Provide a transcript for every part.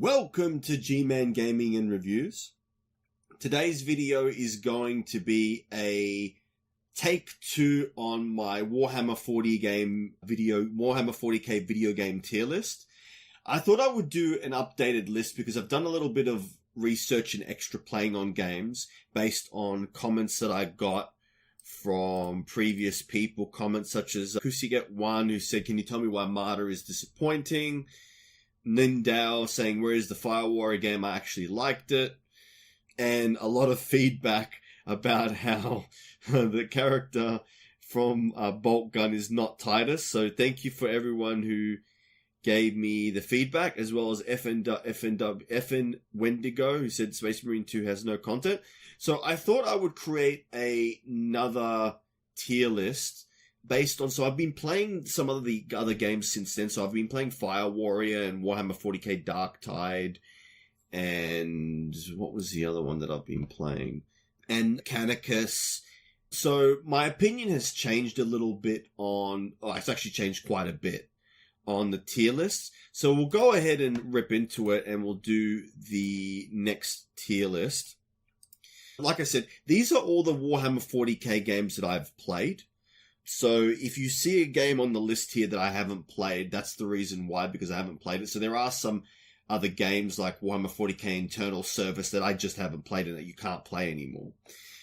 Welcome to G-Man Gaming and Reviews. Today's video is going to be a take two on my Warhammer 40K video game tier list. I thought I would do an updated list because I've done a little bit of research and extra playing on games based on comments that I got from previous people. Comments such as Kusiget1, who said, "Can you tell me why Armada is disappointing?" Nindao saying, "Where is the Fire Warrior game? I actually liked it." And a lot of feedback about how the character from Boltgun is not Titus. So thank you for everyone who gave me the feedback, as well as FN Wendigo, who said Space Marine 2 has no content. So I thought I would create another tier list based on, so I've been playing some of the other games since then. So I've been playing Fire Warrior and Warhammer 40K Darktide, and what was the other one that I've been playing? And Mechanicus. So my opinion has changed a little bit it's actually changed quite a bit on the tier list. So we'll go ahead and rip into it and we'll do the next tier list. Like I said, these are all the Warhammer 40K games that I've played. So if you see a game on the list here that I haven't played, that's the reason why, because I haven't played it. So there are some other games like Warhammer 40K Internal Service that I just haven't played and that you can't play anymore.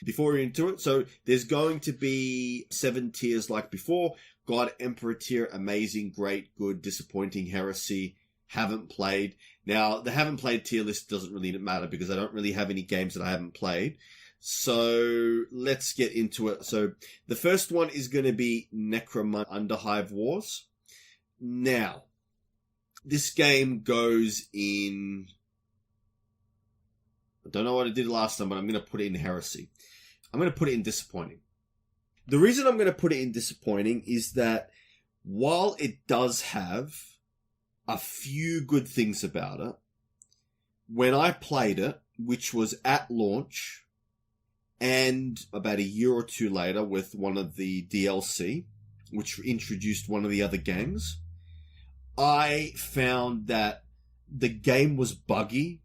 Before we're into it, so there's going to be 7 tiers like before. God, Emperor tier, amazing, great, good, disappointing, heresy, haven't played. Now, the haven't played tier list doesn't really matter because I don't really have any games that I haven't played. So let's get into it. So the first one is going to be Necromunda Underhive Wars. Now, this game goes in, I don't know what I did last time, but I'm going to put it in heresy. I'm going to put it in disappointing. The reason I'm going to put it in disappointing is that while it does have a few good things about it, when I played it, which was at launch, and about a year or two later with one of the DLC, which introduced one of the other gangs, I found that the game was buggy,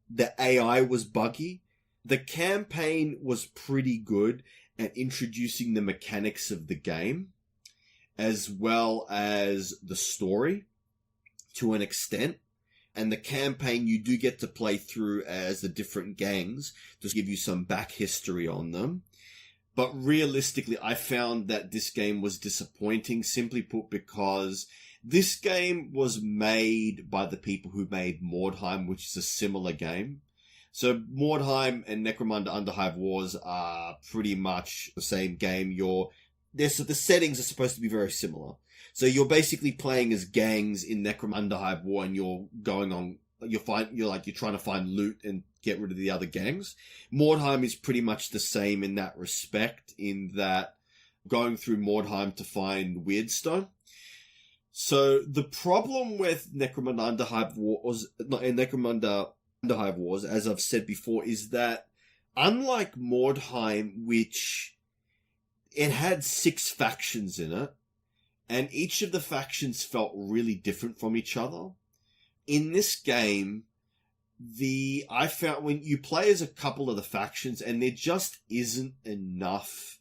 the AI was buggy, the campaign was pretty good at introducing the mechanics of the game, as well as the story to an extent. And the campaign you do get to play through as the different gangs, just give you some back history on them. But realistically, I found that this game was disappointing, simply put, because this game was made by the people who made Mordheim, which is a similar game. So Mordheim and Necromunda Underhive Wars are pretty much the same game. The settings are supposed to be very similar. So you're basically playing as gangs in Necromunda Underhive War, and you're trying to find loot and get rid of the other gangs. Mordheim is pretty much the same in that respect, in that going through Mordheim to find Weirdstone. So the problem with Necromunda Underhive Wars, as I've said before, is that unlike Mordheim, which it had 6 factions in it, and each of the factions felt really different from each other. In this game, I found when you play as a couple of the factions, and there just isn't enough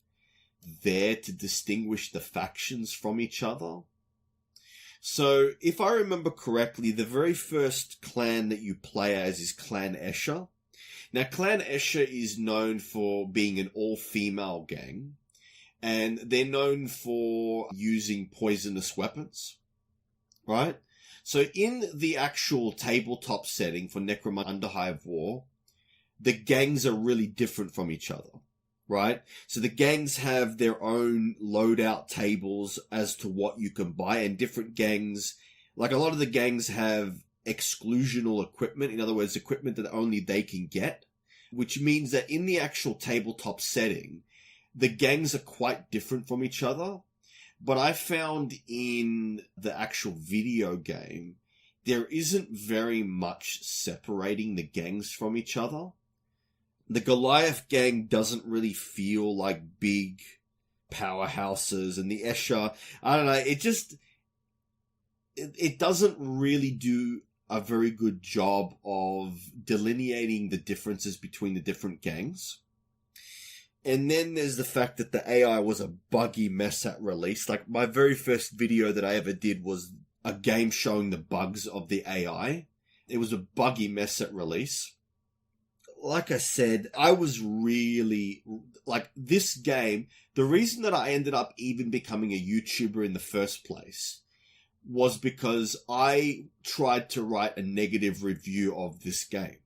there to distinguish the factions from each other. So, if I remember correctly, the very first clan that you play as is Clan Escher. Now, Clan Escher is known for being an all-female gang, and they're known for using poisonous weapons, right? So in the actual tabletop setting for Necromunda Underhive War, the gangs are really different from each other, right? So the gangs have their own loadout tables as to what you can buy, and different gangs, like a lot of the gangs have exclusional equipment, in other words, equipment that only they can get, which means that in the actual tabletop setting, the gangs are quite different from each other. But I found in the actual video game, there isn't very much separating the gangs from each other. The Goliath gang doesn't really feel like big powerhouses, and the Escher, I don't know, it doesn't really do a very good job of delineating the differences between the different gangs. And then there's the fact that the AI was a buggy mess at release. Like, my very first video that I ever did was a game showing the bugs of the AI. It was a buggy mess at release. Like I said, I was really, like, this game, the reason that I ended up even becoming a YouTuber in the first place was because I tried to write a negative review of this game,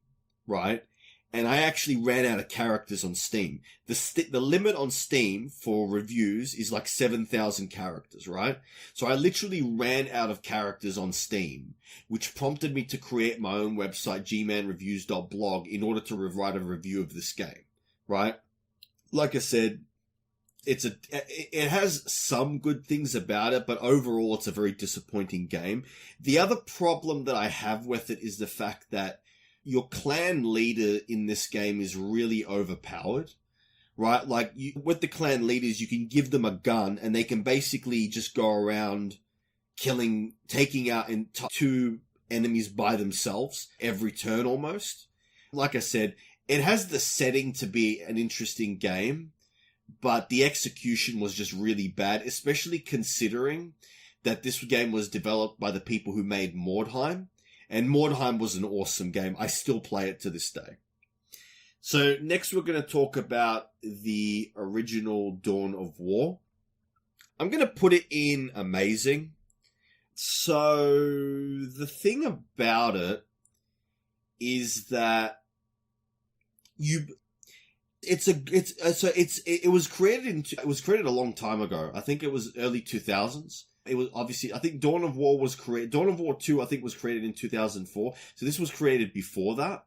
right? And I actually ran out of characters on Steam. The limit on Steam for reviews is like 7,000 characters, right? So I literally ran out of characters on Steam, which prompted me to create my own website, gmanreviews.blog, in order to write a review of this game, right? Like I said, it has some good things about it, but overall it's a very disappointing game. The other problem that I have with it is the fact that your clan leader in this game is really overpowered, right? Like, with the clan leaders, you can give them a gun and they can basically just go around taking out two enemies by themselves every turn almost. Like I said, it has the setting to be an interesting game, but the execution was just really bad, especially considering that this game was developed by the people who made Mordheim. And Mordheim was an awesome game. I still play it to this day. So next we're going to talk about the original Dawn of War. I'm going to put it in amazing. So the thing about it is that it was created a long time ago. I think it was early 2000s. It was obviously, I think Dawn of War 2, I think, was created in 2004. So this was created before that.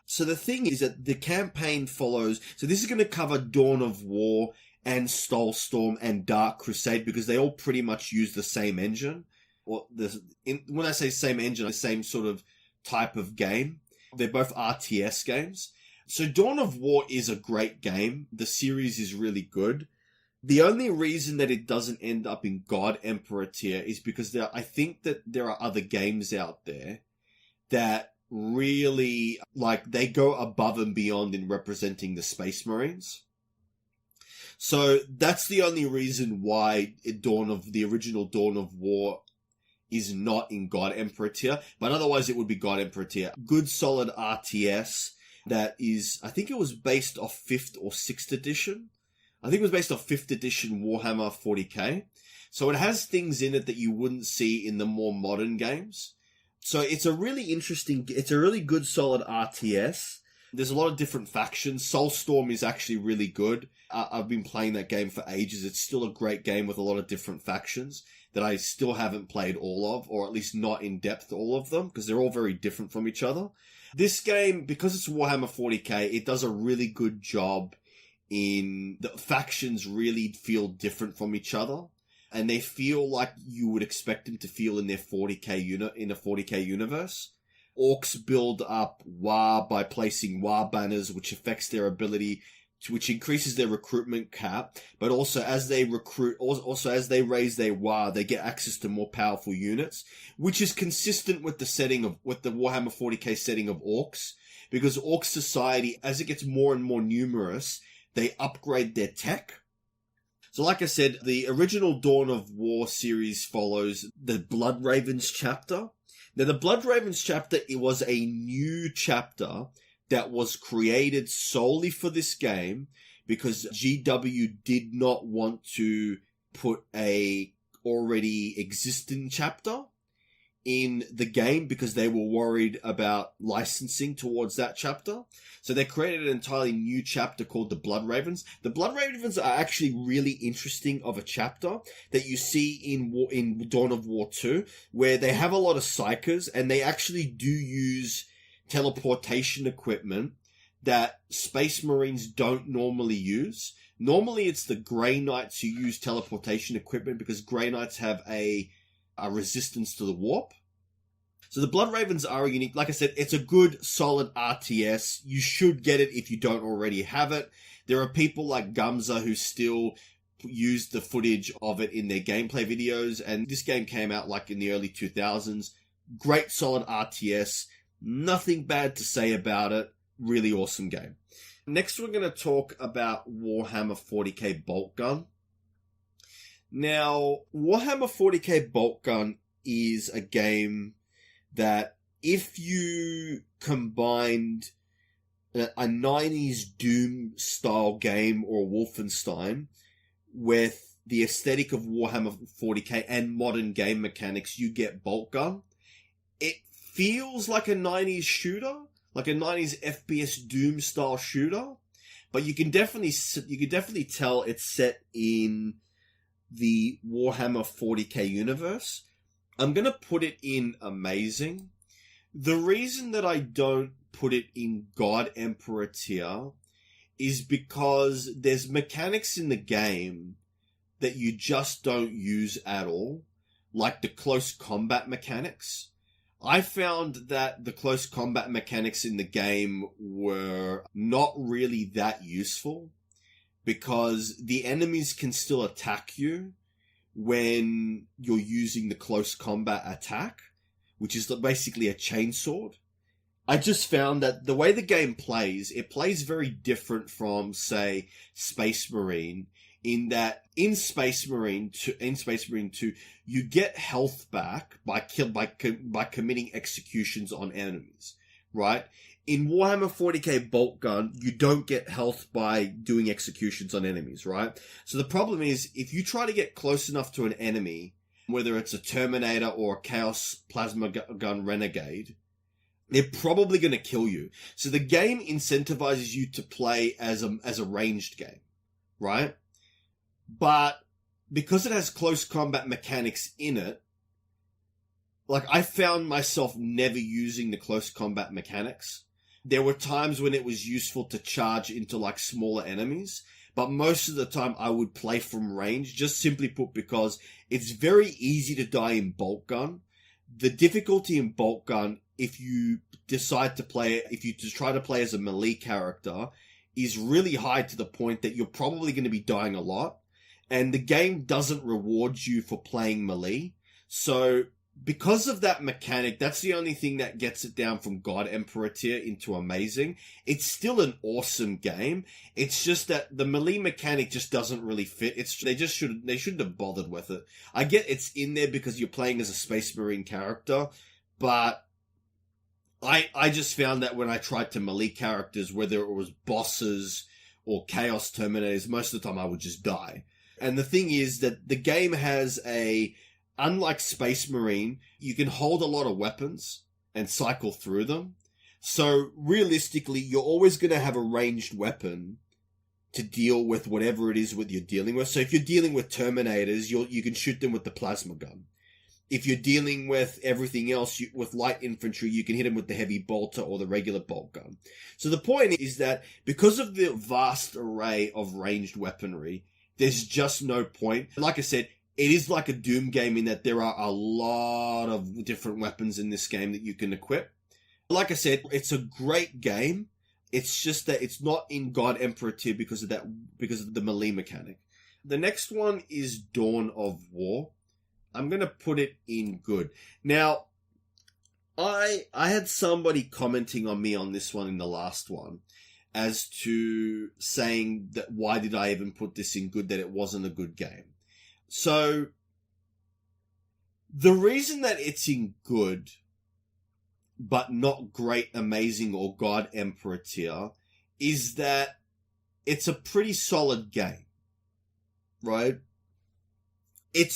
So the thing is that the campaign follows, so this is going to cover Dawn of War and Soulstorm and Dark Crusade, because they all pretty much use the same engine. When I say same engine, the same sort of type of game. They're both RTS games. So Dawn of War is a great game. The series is really good. The only reason that it doesn't end up in God Emperor tier is because I think that there are other games out there that really, like, they go above and beyond in representing the Space Marines. So that's the only reason why the original Dawn of War is not in God Emperor tier, but otherwise it would be God Emperor tier. Good solid RTS that is, I think it was based off 5th or 6th edition. I think it was based off 5th edition Warhammer 40K. So it has things in it that you wouldn't see in the more modern games. So it's a really good solid RTS. There's a lot of different factions. Soulstorm is actually really good. I've been playing that game for ages. It's still a great game with a lot of different factions that I still haven't played all of, or at least not in depth all of them, because they're all very different from each other. This game, because it's Warhammer 40K, it does a really good job in the factions really feel different from each other, and they feel like you would expect them to feel in their 40K in a 40K universe. Orcs build up WAR by placing WAR banners, which affects their ability which increases their recruitment cap, but also as they raise their WAR, they get access to more powerful units, which is consistent with the Warhammer 40K setting of Orcs, because Orc society, as it gets more and more numerous, they upgrade their tech. So like I said, the original Dawn of War series follows the Blood Ravens chapter. Now, the Blood Ravens chapter, it was a new chapter that was created solely for this game because GW did not want to put a already existing chapter in the game because they were worried about licensing towards that chapter. So they created an entirely new chapter called the Blood Ravens. The Blood Ravens are actually really interesting of a chapter that you see in Dawn of War 2, where they have a lot of psychers and they actually do use teleportation equipment that Space Marines don't normally use. Normally it's the Grey Knights who use teleportation equipment because Grey Knights have a resistance to the warp. So the Blood Ravens are unique. Like I said, it's a good, solid RTS. You should get it if you don't already have it. There are people like Gumza who still use the footage of it in their gameplay videos, and this game came out like in the early 2000s. great solid RTS, nothing bad to say about it, really awesome game. Next we're going to talk about Warhammer 40K Boltgun. Now, Warhammer 40K Boltgun is a game that if you combined a 90s Doom style game or Wolfenstein with the aesthetic of Warhammer 40K and modern game mechanics, you get Boltgun. It feels like a 90s shooter, like a 90s FPS Doom style shooter, but you can definitely tell it's set in the Warhammer 40K universe. I'm going to put it in amazing. The reason that I don't put it in God Emperor tier is because there's mechanics in the game that you just don't use at all, like the close combat mechanics. I found that the close combat mechanics in the game were not really that useful because the enemies can still attack you when you're using the close combat attack, which is basically a chainsword. I just found that the way the game plays, it plays very different from, say, Space Marine, in that in Space Marine 2, you get health back by committing executions on enemies, right? In Warhammer 40k Boltgun, you don't get health by doing executions on enemies, right? So the problem is, if you try to get close enough to an enemy, whether it's a Terminator or a Chaos Plasma Gun Renegade, they're probably going to kill you. So the game incentivizes you to play as a ranged game, right? But because it has close combat mechanics in it, like, I found myself never using the close combat mechanics. There were times when it was useful to charge into, like, smaller enemies, but most of the time I would play from range, just simply put because it's very easy to die in Boltgun. The difficulty in Boltgun, if you decide to play it, if you just try to play as a melee character, is really high to the point that you're probably going to be dying a lot. And the game doesn't reward you for playing melee. So because of that mechanic, that's the only thing that gets it down from God Emperor tier into amazing. It's still an awesome game. It's just that the melee mechanic just doesn't really fit. They shouldn't have bothered with it. I get it's in there because you're playing as a Space Marine character, but I just found that when I tried to melee characters, whether it was bosses or Chaos Terminators, most of the time I would just die. And the thing is that the game has unlike Space Marine, you can hold a lot of weapons and cycle through them. So realistically, you're always going to have a ranged weapon to deal with whatever it is you're dealing with. So if you're dealing with Terminators, you can shoot them with the plasma gun. If you're dealing with everything else, with light infantry, you can hit them with the heavy bolter or the regular bolt gun. So the point is that because of the vast array of ranged weaponry, there's just no point. Like I said, it is like a Doom game in that there are a lot of different weapons in this game that you can equip. Like I said, it's a great game. It's just that it's not in God Emperor tier because of the melee mechanic. The next one is Dawn of War. I'm going to put it in good. Now, I had somebody commenting on me on this one in the last one as to saying that why did I even put this in good, that it wasn't a good game. So, the reason that it's in good, but not great, amazing, or God Emperor tier, is that it's a pretty solid game, right? It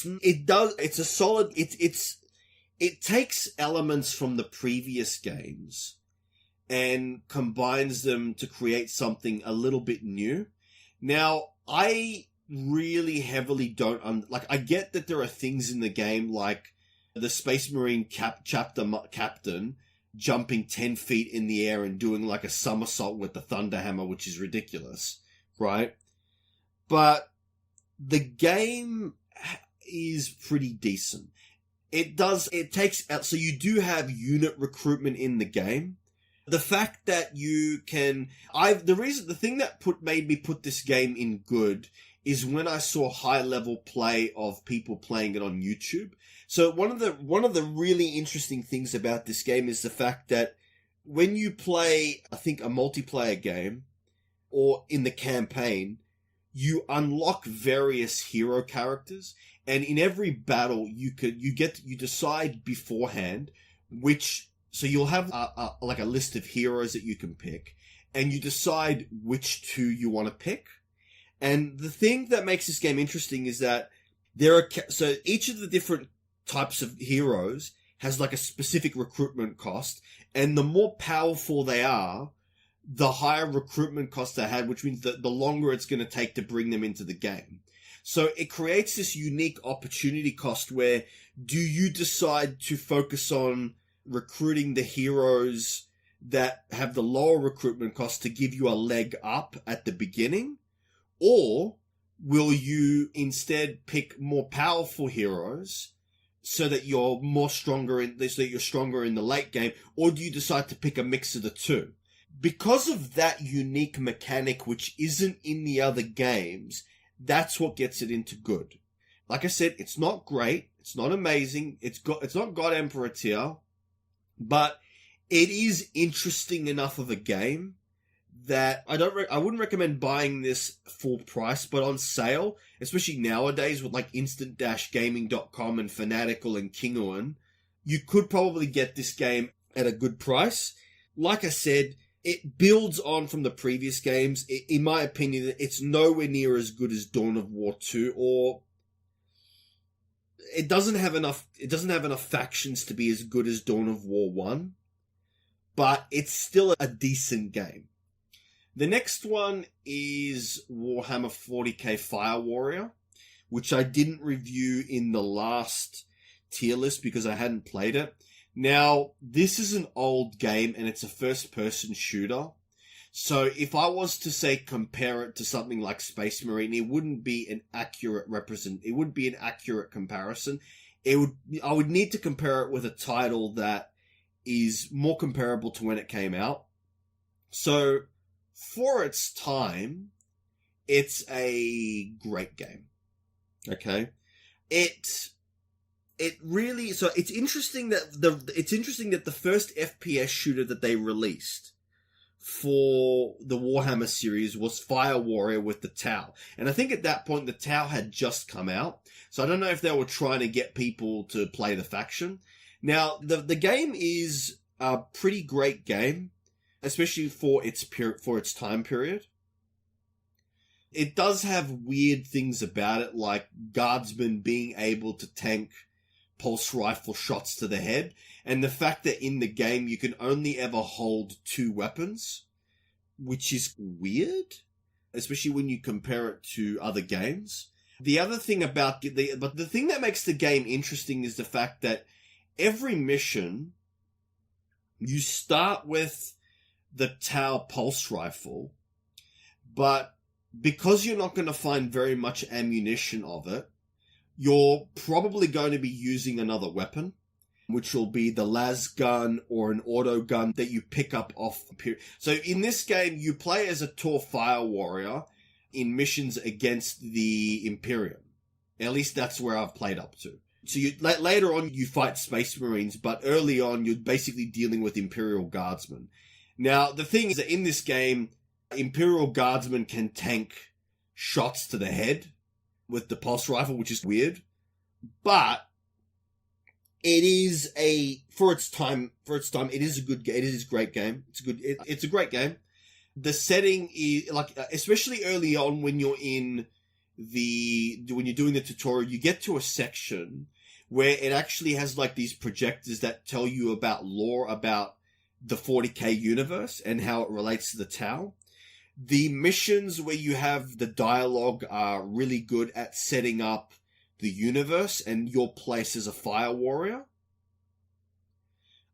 takes elements from the previous games and combines them to create something a little bit new. Now, I really heavily don't I get that there are things in the game like the Space Marine captain jumping 10 feet in the air and doing like a somersault with the Thunder Hammer, which is ridiculous, right? But the game is pretty decent. So you do have unit recruitment in the game. The fact that you can, the thing that made me put this game in good is when I saw high level play of people playing it on YouTube. So one of the really interesting things about this game is the fact that when you play, I think, a multiplayer game or in the campaign, you unlock various hero characters, and in every battle you decide beforehand so you'll have a list of heroes that you can pick, and you decide which two you want to pick. And the thing that makes this game interesting is that so each of the different types of heroes has like a specific recruitment cost, and the more powerful they are, the higher recruitment cost they had, which means that the longer it's going to take to bring them into the game. So it creates this unique opportunity cost where do you decide to focus on recruiting the heroes that have the lower recruitment cost to give you a leg up at the beginning? Or will you instead pick more powerful heroes so that you're stronger in the late game? Or do you decide to pick a mix of the two? Because of that unique mechanic, which isn't in the other games, that's what gets it into good. Like I said, it's not great. It's not amazing. It's not God Emperor tier, but it is interesting enough of a game that I wouldn't recommend buying this full price, but on sale, especially nowadays with like instant-gaming.com and Fanatical and Kinguin, you could probably get this game at a good price. Like I said, it builds on from the previous games. In my opinion, it's nowhere near as good as Dawn of War 2, or it doesn't have enough factions to be as good as Dawn of War 1, but it's still a decent game. The next one is Warhammer 40K Fire Warrior, which I didn't review in the last tier list because I hadn't played it. Now, this is an old game and it's a first-person shooter. So if I was to say compare it to something like Space Marine, it wouldn't be an accurate comparison. I would need to compare it with a title that is more comparable to when it came out. So for its time, it's a great game. Okay? It's interesting that the first FPS shooter that they released for the Warhammer series was Fire Warrior with the Tau. And I think at that point the Tau had just come out. So I don't know if they were trying to get people to play the faction. Now, the game is a pretty great game, especially for its time period. It does have weird things about it, like guardsmen being able to tank pulse rifle shots to the head, and the fact that in the game you can only ever hold two weapons, which is weird, especially when you compare it to other games. The other thing the thing that makes the game interesting is the fact that every mission, you start with the Tau pulse rifle, but because you're not going to find very much ammunition of it, you're probably going to be using another weapon, which will be the las gun or an auto gun that you pick up off. So in this game, you play as a Tor Fire Warrior in missions against the Imperium. At least that's where I've played up to. So later on, you fight Space Marines, but early on, you're basically dealing with Imperial Guardsmen. Now, the thing is that in this game, Imperial Guardsmen can tank shots to the head with the pulse rifle, which is weird. But it is for its time, it is a good game. It is a great game. It's a great game. The setting is especially early on when you're doing the tutorial, you get to a section where it actually has like these projectors that tell you about lore about the 40K universe and how it relates to the Tau. The missions where you have the dialogue are really good at setting up the universe and your place as a fire warrior.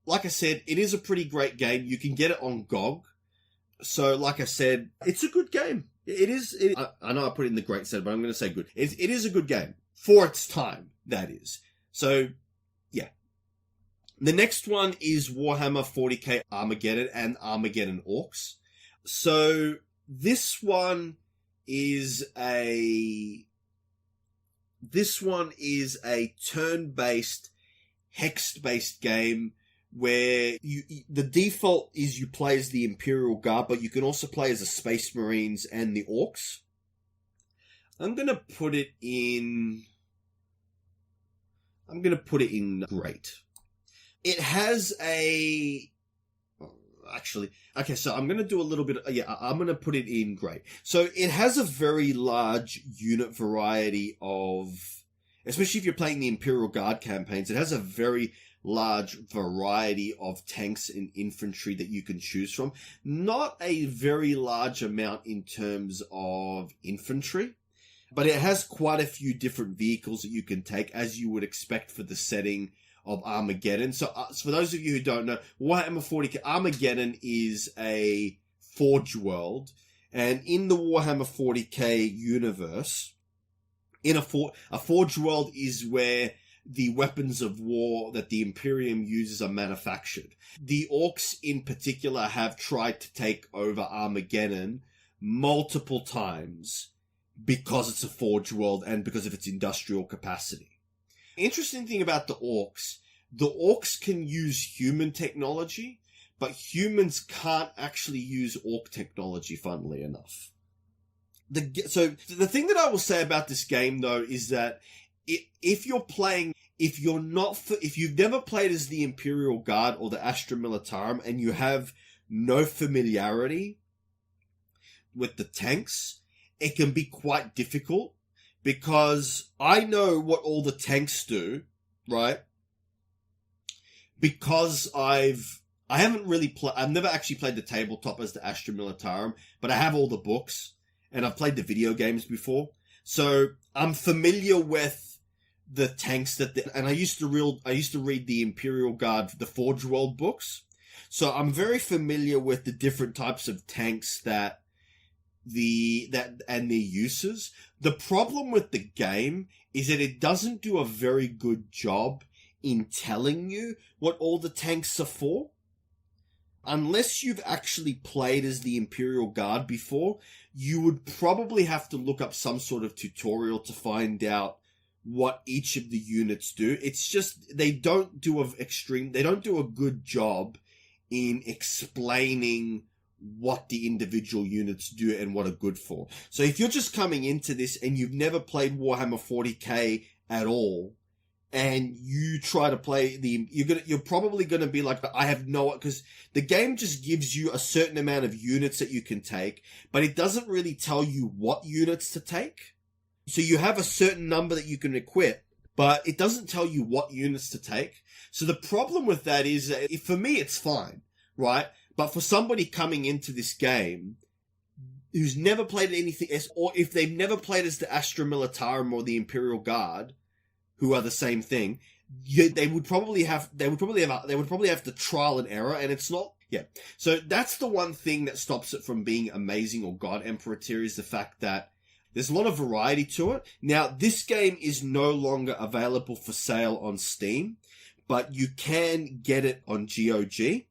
Like I said, it is a pretty great game. You can get it on GOG. So, like I said, it's a good game. I know I put it in the great set, but I'm going to say good. It is a good game. For its time, that is. So, yeah. The next one is Warhammer 40K Armageddon and Armageddon Orcs. So, this one is a turn-based, hex-based game where the default is you play as the Imperial Guard, but you can also play as the Space Marines and the Orcs. I'm gonna put it in Great. It has a... Actually, okay, so I'm going to do a little bit... I'm going to put it in Great. So it has a very large unit variety of... Especially if you're playing the Imperial Guard campaigns, it has a very large variety of tanks and infantry that you can choose from. Not a very large amount in terms of infantry, but it has quite a few different vehicles that you can take, as you would expect for the setting of Armageddon. So for those of you who don't know, Warhammer 40K, Armageddon is a Forge world, and in the Warhammer 40K universe, a Forge world is where the weapons of war that the Imperium uses are manufactured. The Orcs in particular have tried to take over Armageddon multiple times because it's a Forge world and because of its industrial capacity. Interesting thing about the Orcs can use human technology, but humans can't actually use Orc technology, funnily enough. So the thing that I will say about this game, though, is that if you've never played as the Imperial Guard or the Astra Militarum and you have no familiarity with the tanks, it can be quite difficult, because I know what all the tanks do, right? Because I've never actually played the tabletop as the Astra Militarum, but I have all the books and I've played the video games before. So I'm familiar with the tanks and I used to read the Imperial Guard, the Forge World books. So I'm very familiar with the different types of tanks and their uses. The problem with the game is that it doesn't do a very good job in telling you what all the tanks are for. Unless you've actually played as the Imperial Guard before, you would probably have to look up some sort of tutorial to find out what each of the units do. It's just, they don't do a good job in explaining what the individual units do and what are good for. So if you're just coming into this and you've never played Warhammer 40K at all, and you try to play you're probably gonna be like, I have no, because the game just gives you a certain amount of units that you can take, but it doesn't really tell you what units to take. So you have a certain number that you can equip, but it doesn't tell you what units to take. So the problem with that is, for me, it's fine, right? But for somebody coming into this game who's never played anything else, or if they've never played as the Astra Militarum or the Imperial Guard, who are the same thing, they would probably have to trial and error, and it's not. Yeah. So that's the one thing that stops it from being amazing or God Emperor tier, is the fact that there's a lot of variety to it. Now, this game is no longer available for sale on Steam, but you can get it on GOG,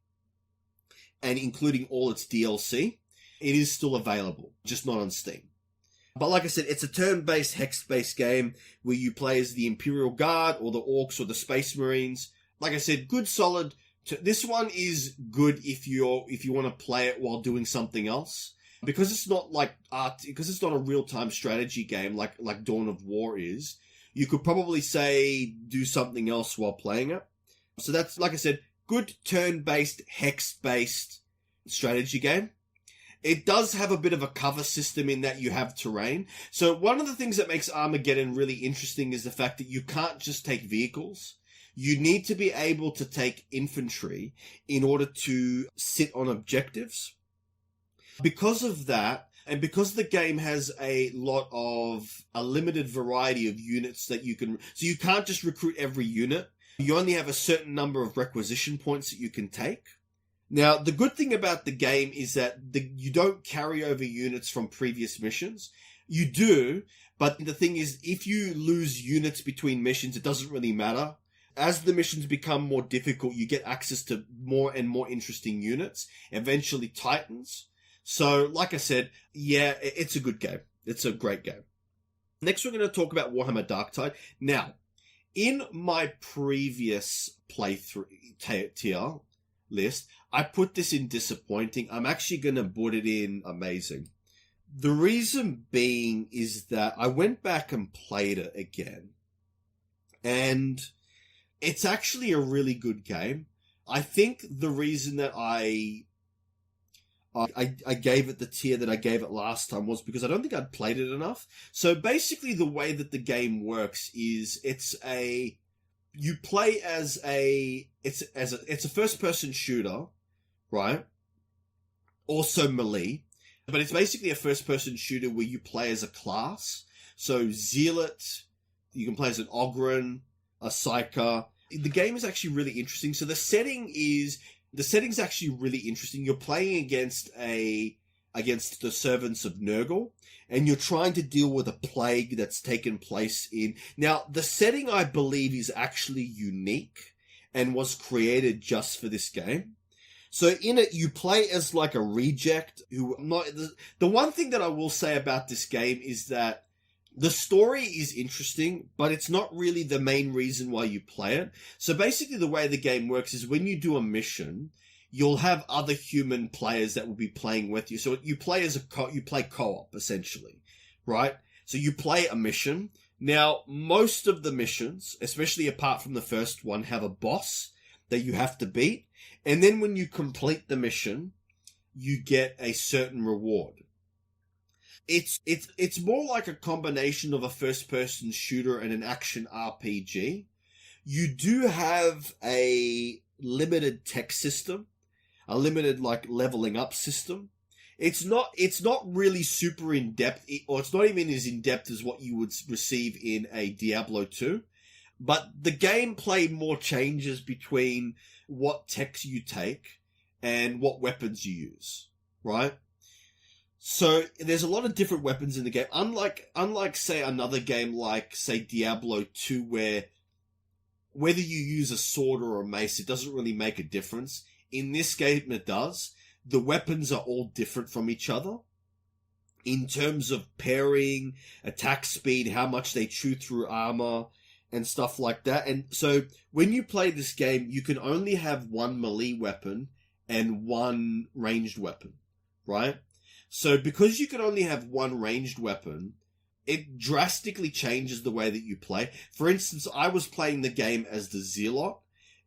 and including all its DLC, it is still available, just not on Steam. But like I said, it's a turn-based, hex-based game where you play as the Imperial Guard or the Orcs or the Space Marines. Like I said, good, solid. This one is good if you want to play it while doing something else, because it's not because it's not a real-time strategy game like Dawn of War is. You could probably say do something else while playing it. So that's, like I said, good turn-based, hex-based strategy game. It does have a bit of a cover system in that you have terrain. So one of the things that makes Armageddon really interesting is the fact that you can't just take vehicles. You need to be able to take infantry in order to sit on objectives. Because of that, and because the game has a limited variety of units that you can, so you can't just recruit every unit. You only have a certain number of requisition points that you can take. Now, the good thing about the game is that you don't carry over units from previous missions. You do, but the thing is, if you lose units between missions, it doesn't really matter. As the missions become more difficult, you get access to more and more interesting units, eventually Titans. So, like I said, yeah, it's a good game. It's a great game. Next, we're going to talk about Warhammer Darktide. Now, in my previous playthrough tier list, I put this in disappointing. I'm actually going to put it in amazing. The reason being is that I went back and played it again, and it's actually a really good game. I think the reason that I gave it the tier that I gave it last time was because I don't think I'd played it enough. So basically the way that the game works is it's a first person shooter, right? Also melee, but it's basically a first person shooter where you play as a class. So Zealot, you can play as an Ogryn, a Psyker. The game is actually really interesting. So the setting's actually really interesting. You're playing against the servants of Nurgle, and you're trying to deal with a plague that's taken place in... Now, the setting, I believe, is actually unique and was created just for this game. So in it, you play as like a reject who... The one thing that I will say about this game is that the story is interesting, but it's not really the main reason why you play it. So basically the way the game works is when you do a mission, you'll have other human players that will be playing with you. So you play you play co-op, essentially, right? So you play a mission. Now, most of the missions, especially apart from the first one, have a boss that you have to beat. And then when you complete the mission, you get a certain reward. It's more like a combination of a first-person shooter and an action RPG. You do have a limited tech system, a limited like leveling up system. It's not really super in depth, or it's not even as in depth as what you would receive in a Diablo 2. But the gameplay more changes between what techs you take and what weapons you use, right? So there's a lot of different weapons in the game. Unlike say another game like say Diablo 2, where whether you use a sword or a mace, it doesn't really make a difference. In this game, it does. The weapons are all different from each other in terms of pairing, attack speed, how much they chew through armor, and stuff like that. And so when you play this game, you can only have one melee weapon and one ranged weapon, right? So because you can only have one ranged weapon, it drastically changes the way that you play. For instance, I was playing the game as the Zealot,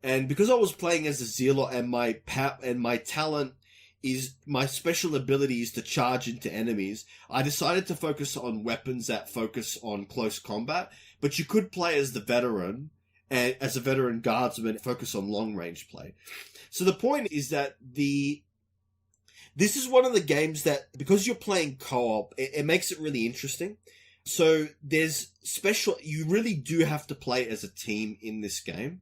and because I was playing as the Zealot and my talent is, my special ability is to charge into enemies, I decided to focus on weapons that focus on close combat. But you could play as the veteran, and as a veteran guardsman, focus on long range play. So the point is that this is one of the games that, because you're playing co-op, it makes it really interesting. So you really do have to play as a team in this game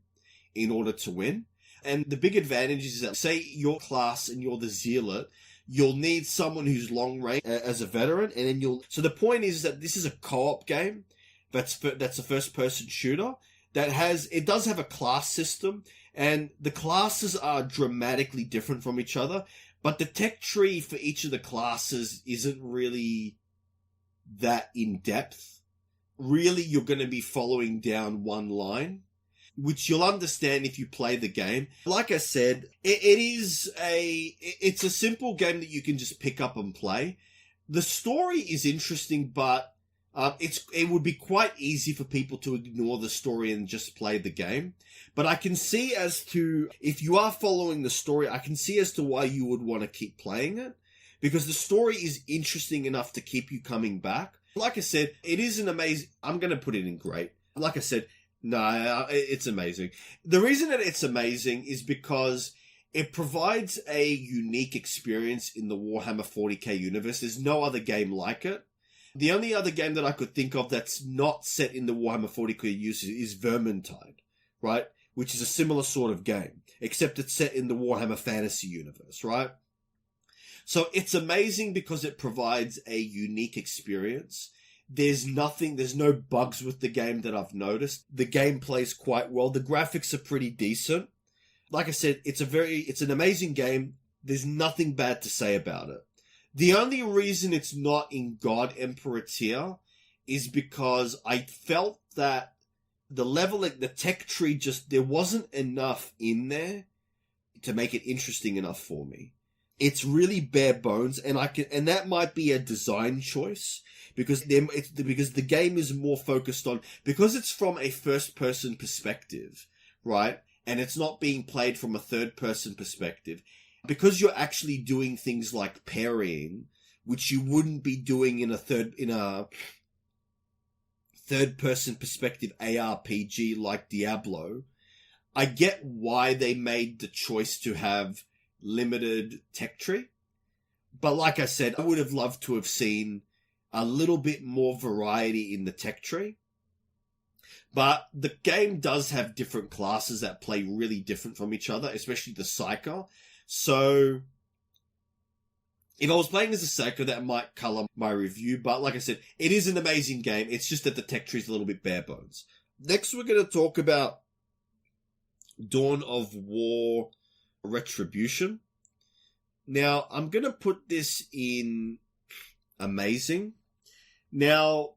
in order to win. And the big advantage is that, say your class and you're the Zealot, you'll need someone who's long range as a veteran, and then so the point is that this is a co-op game that's a first person shooter it does have a class system, and the classes are dramatically different from each other. But the tech tree for each of the classes isn't really that in-depth. Really, you're going to be following down one line, which you'll understand if you play the game. Like I said, it's a simple game that you can just pick up and play. The story is interesting, but it would be quite easy for people to ignore the story and just play the game. But I can see if you are following the story, I can see as to why you would want to keep playing it, because the story is interesting enough to keep you coming back. Like I said, it is an amazing... I'm going to put it in great. Like I said, no, it's amazing. The reason that it's amazing is because it provides a unique experience in the Warhammer 40K universe. There's no other game like it. The only other game that I could think of that's not set in the Warhammer 40K universe is Vermintide, right? Which is a similar sort of game, except it's set in the Warhammer Fantasy universe, right? So it's amazing because it provides a unique experience. There's no bugs with the game that I've noticed. The game plays quite well. The graphics are pretty decent. Like I said, it's an amazing game. There's nothing bad to say about it. The only reason it's not in God Emperor tier is because I felt that the leveling, the tech tree, just, there wasn't enough in there to make it interesting enough for me. It's really bare bones, and that might be a design choice, because the game is more focused on, because it's from a first person perspective, right? And it's not being played from a third person perspective. Because you're actually doing things like parrying, which you wouldn't be doing in a third person perspective ARPG like Diablo, I get why they made the choice to have limited tech tree. But like I said, I would have loved to have seen a little bit more variety in the tech tree. But the game does have different classes that play really different from each other, especially the Psyker. So, if I was playing as a Psyker, that might colour my review. But like I said, it is an amazing game. It's just that the tech tree is a little bit bare bones. Next, we're going to talk about Dawn of War Retribution. Now, I'm going to put this in amazing. Now,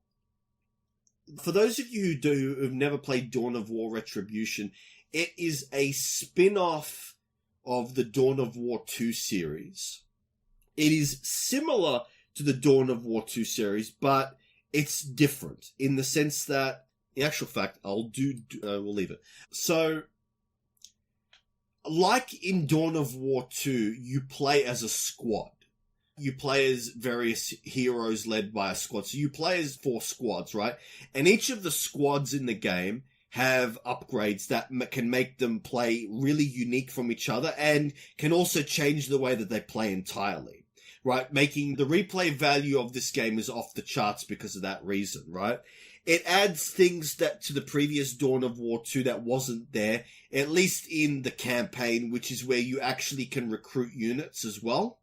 for those of you who've never played Dawn of War Retribution, it is a spin-off of the Dawn of War 2 series. It is similar to the Dawn of War 2 series, but it's different in the sense that, in actual fact, we'll leave it. So, like in Dawn of War 2, you play as a squad. You play as various heroes led by a squad. So you play as 4 squads, right? And each of the squads in the game have upgrades that can make them play really unique from each other, and can also change the way that they play entirely, right? Making the replay value of this game is off the charts because of that reason, right? It adds things that to the previous Dawn of War 2 that wasn't there, at least in the campaign, which is where you actually can recruit units as well.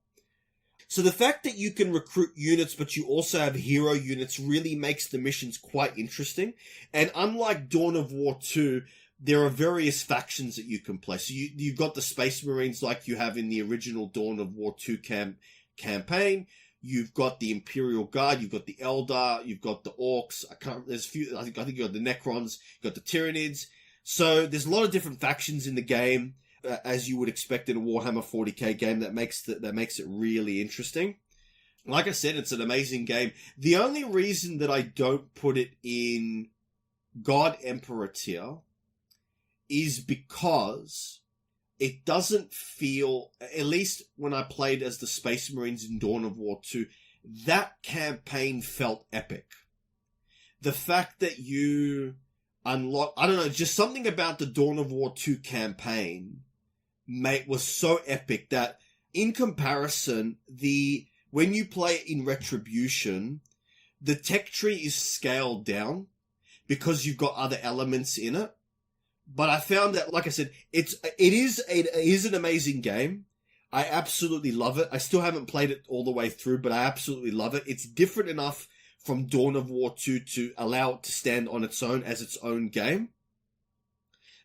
So the fact that you can recruit units, but you also have hero units, really makes the missions quite interesting. And unlike Dawn of War 2, there are various factions that you can play. So you've got the Space Marines like you have in the original Dawn of War 2 campaign. You've got the Imperial Guard, you've got the Eldar, you've got the Orcs. There's a few, I think you've got the Necrons, you've got the Tyranids. So there's a lot of different factions in the game, as you would expect in a Warhammer 40K game. That makes it really interesting. Like I said, it's an amazing game. The only reason that I don't put it in God Emperor tier is because it doesn't feel, at least when I played as the Space Marines in Dawn of War 2, that campaign felt epic. The fact that you unlock, I don't know, just something about the Dawn of War 2 campaign was so epic that in comparison, when you play in Retribution, the tech tree is scaled down because you've got other elements in it. But I found that, like I said, it is an amazing game. I absolutely love it. I still haven't played it all the way through, but I absolutely love it. It's different enough from Dawn of War 2 to allow it to stand on its own as its own game.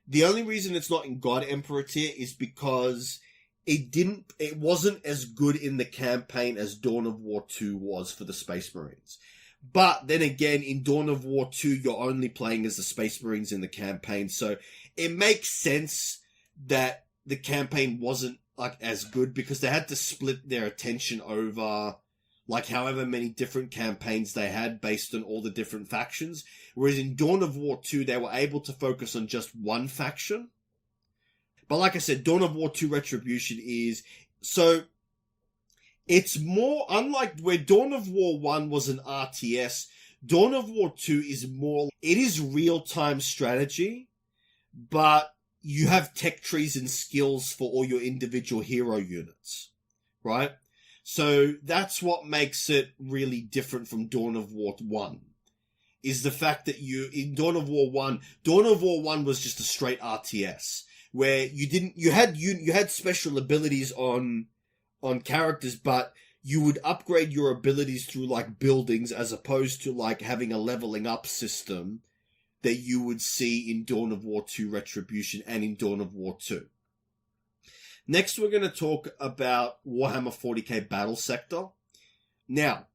The only reason it's not in God Emperor tier is because it wasn't as good in the campaign as Dawn of War 2 was for the Space Marines. But then again, in Dawn of War 2, you're only playing as the Space Marines in the campaign. So it makes sense that the campaign wasn't like as good because they had to split their attention over like however many different campaigns they had based on all the different factions. Whereas in Dawn of War 2, they were able to focus on just one faction. But like I said, Dawn of War 2 Retribution is... So it's more... Unlike where Dawn of War 1 was an RTS, Dawn of War 2 is more... It is real-time strategy, but you have tech trees and skills for all your individual hero units, right? So that's what makes it really different from Dawn of War 1, is the fact that in Dawn of War 1 was just a straight RTS, where you had special abilities on characters, but you would upgrade your abilities through like buildings as opposed to like having a leveling up system that you would see in Dawn of War 2 Retribution and in Dawn of War 2. Next, we're going to talk about Warhammer 40K Battle Sector. Now,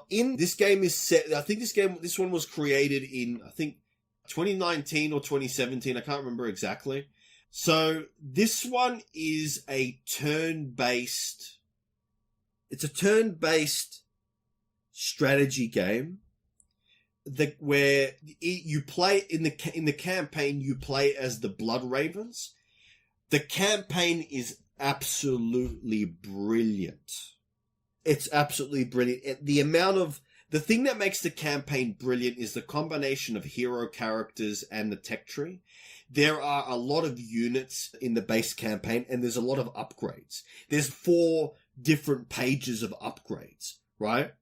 in this game is set. I think this one was created in 2019 or 2017. I can't remember exactly. So this one is a turn-based. It's a turn-based strategy game where you play in the campaign. You play as the Blood Ravens. The campaign is absolutely brilliant. It's absolutely brilliant. The thing that makes the campaign brilliant is the combination of hero characters and the tech tree. There are a lot of units in the base campaign, and there's a lot of upgrades. There's 4 different pages of upgrades, right?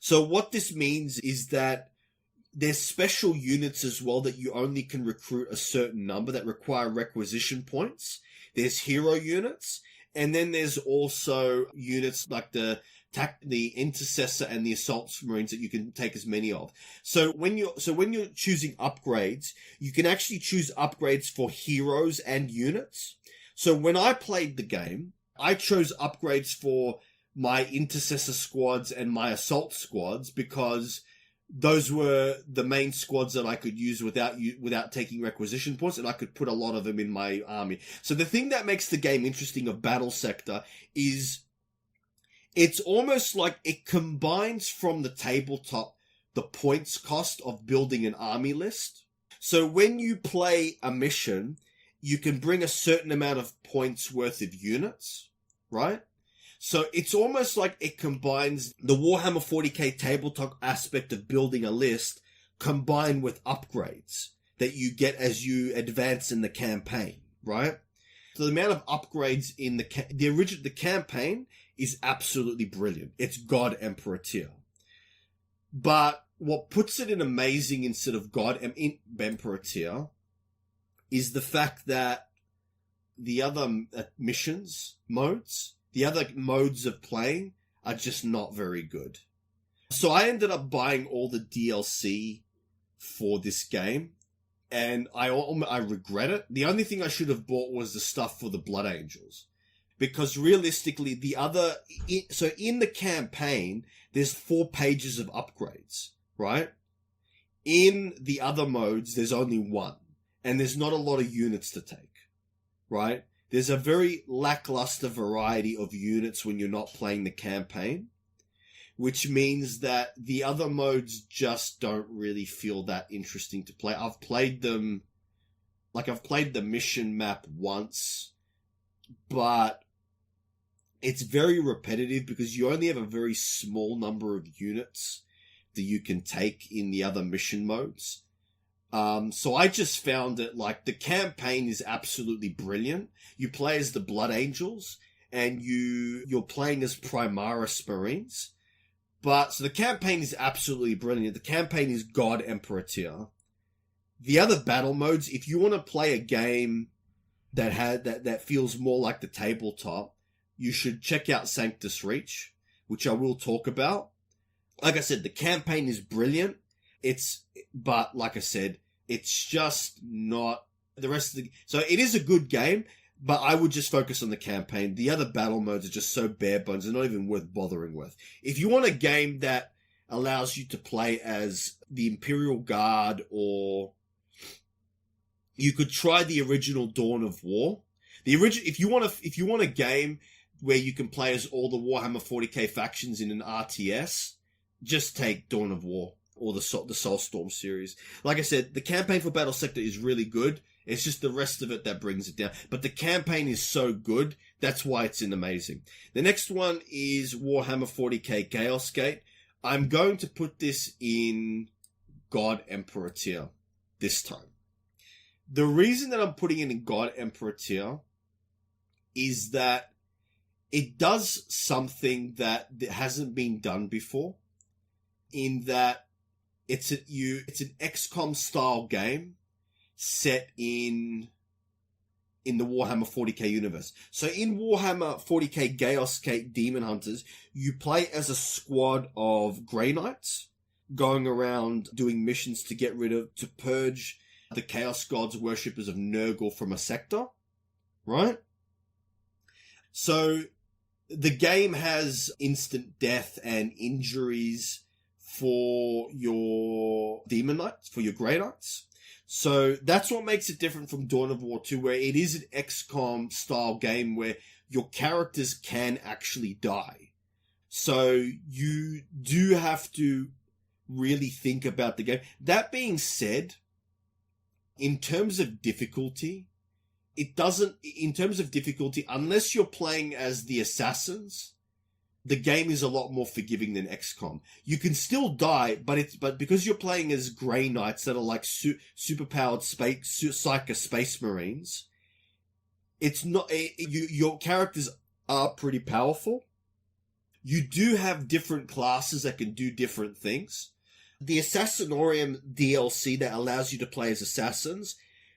So what this means is that there's special units as well that you only can recruit a certain number that require requisition points. There's hero units, and then there's also units like the intercessor and the assault marines that you can take as many of. So when you're choosing upgrades, you can actually choose upgrades for heroes and units. So when I played the game, I chose upgrades for my intercessor squads and my assault squads because those were the main squads that I could use without taking requisition points, and I could put a lot of them in my army. So the thing that makes the game interesting of Battle Sector is it's almost like it combines from the tabletop the points cost of building an army list. So when you play a mission, you can bring a certain amount of points worth of units, right? So it's almost like it combines the Warhammer 40K tabletop aspect of building a list combined with upgrades that you get as you advance in the campaign, right? So the amount of upgrades in the campaign is absolutely brilliant. It's God Emperor tier. But what puts it in amazing instead of God Emperor tier is the fact that the other modes of playing are just not very good. So I ended up buying all the DLC for this game, and I regret it. The only thing I should have bought was the stuff for the Blood Angels. Because realistically, in the campaign, there's 4 pages of upgrades, right? In the other modes, there's only 1. And there's not a lot of units to take, right? There's a very lackluster variety of units when you're not playing the campaign, which means that the other modes just don't really feel that interesting to play. I've played the mission map once, but it's very repetitive because you only have a very small number of units that you can take in the other mission modes. So I just found it like the campaign is absolutely brilliant. You play as the Blood Angels and you're playing as Primaris Marines. So the campaign is absolutely brilliant. The campaign is God Emperor tier. The other battle modes, if you want to play a game that feels more like the tabletop, you should check out Sanctus Reach, which I will talk about. Like I said, the campaign is brilliant. But like I said, it's just not the rest of the... So it is a good game, but I would just focus on the campaign. The other battle modes are just so bare bones, they're not even worth bothering with. If you want a game that allows you to play as the Imperial Guard, or you could try the original Dawn of War. If you want a game where you can play as all the Warhammer 40k factions in an RTS, just take Dawn of War or the Soulstorm series. Like I said, the campaign for Battle Sector is really good. It's just the rest of it that brings it down. But the campaign is so good, that's why it's amazing. The next one is Warhammer 40k Chaos Gate. I'm going to put this in God Emperor tier this time. The reason that I'm putting it in God Emperor tier is that it does something that hasn't been done before, in that it's an XCOM style game set in the Warhammer 40k universe. So in Warhammer 40k Chaos Gate Demon Hunters, you play as a squad of Grey Knights going around doing missions to purge the Chaos Gods worshippers of Nurgle from a sector, right? So The game has instant death and injuries for your Demon Knights, for your Grey Knights. So that's what makes it different from Dawn of War 2, where it is an XCOM style game where your characters can actually die. So you do have to really think about the game. That being said, in terms of difficulty, unless you're playing as the assassins, the game is a lot more forgiving than XCOM. You can still die, but because you're playing as Grey Knights that are like superpowered Psyker Space Marines, it's not, your characters are pretty powerful. You do have different classes that can do different things. The Assassinorium DLC that allows you to play as assassins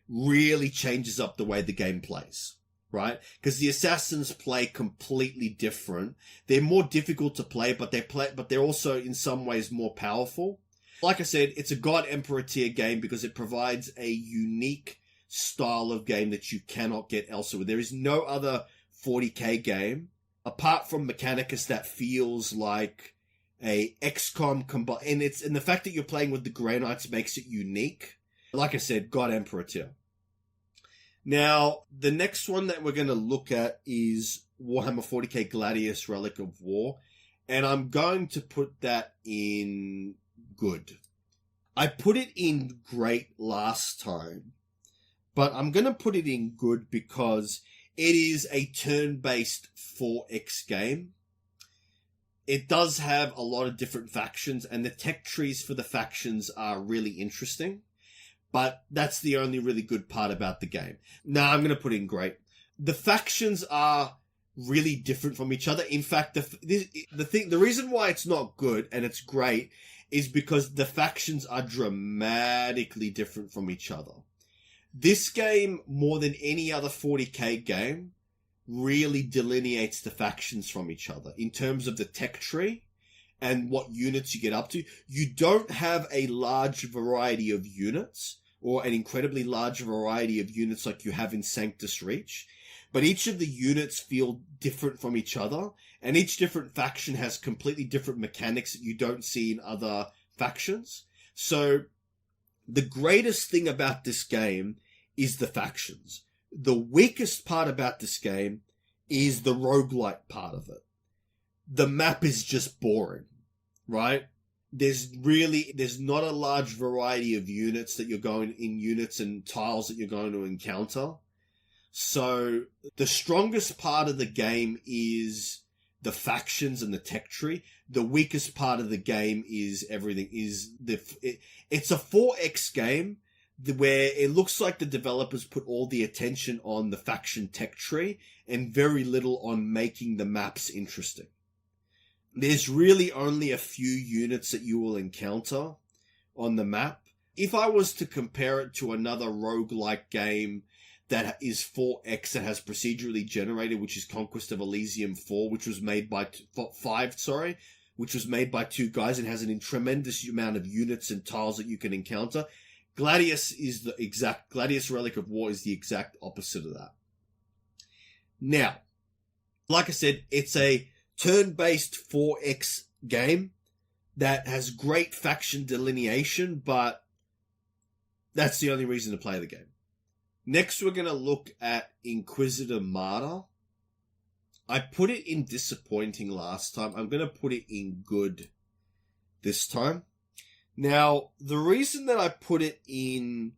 really changes up the way the game plays, right? Because the assassins play completely different. They're more difficult to play, but they're also in some ways more powerful. Like I said, it's a God Emperor tier game because it provides a unique style of game that you cannot get elsewhere. There is no other 40k game apart from Mechanicus that feels like a XCOM combined, and the fact that you're playing with the Grey Knights makes it unique. Like I said, God Emperor tier. Now, the next one that we're going to look at is Warhammer 40k Gladius Relic of War, and I'm going to put that in good. I put it in great last time, but I'm going to put it in good because it is a turn-based 4X game. It does have a lot of different factions, and the tech trees for the factions are really interesting. But that's the only really good part about the game. Now, I'm going to put in great. The factions are really different from each other. In fact, the reason why it's not good and it's great is because the factions are dramatically different from each other. This game, more than any other 40k game, really delineates the factions from each other in terms of the tech tree and what units you get up to. You don't have a large variety of units, or an incredibly large variety of units like you have in Sanctus Reach, but each of the units feel different from each other, and each different faction has completely different mechanics that you don't see in other factions. So the greatest thing about this game is the factions. The weakest part about this game is the roguelite part of it. The map is just boring, right? There's not a large variety of units units and tiles that you're going to encounter. So the strongest part of the game is the factions and the tech tree. The weakest part of the game is everything. It's a 4X game where it looks like the developers put all the attention on the faction tech tree and very little on making the maps interesting. There's really only a few units that you will encounter on the map. If I was to compare it to another roguelike game that is 4X that has procedurally generated, which is Conquest of Elysium 4, which was made by 5, which was made by two guys and has a tremendous amount of units and tiles that you can encounter. Gladius Relic of War is the exact opposite of that. Now, like I said, it's a turn-based 4X game that has great faction delineation, but that's the only reason to play the game. Next, we're going to look at Inquisitor Martyr. I put it in disappointing last time. I'm going to put it in good this time. Now, the reason that I put it in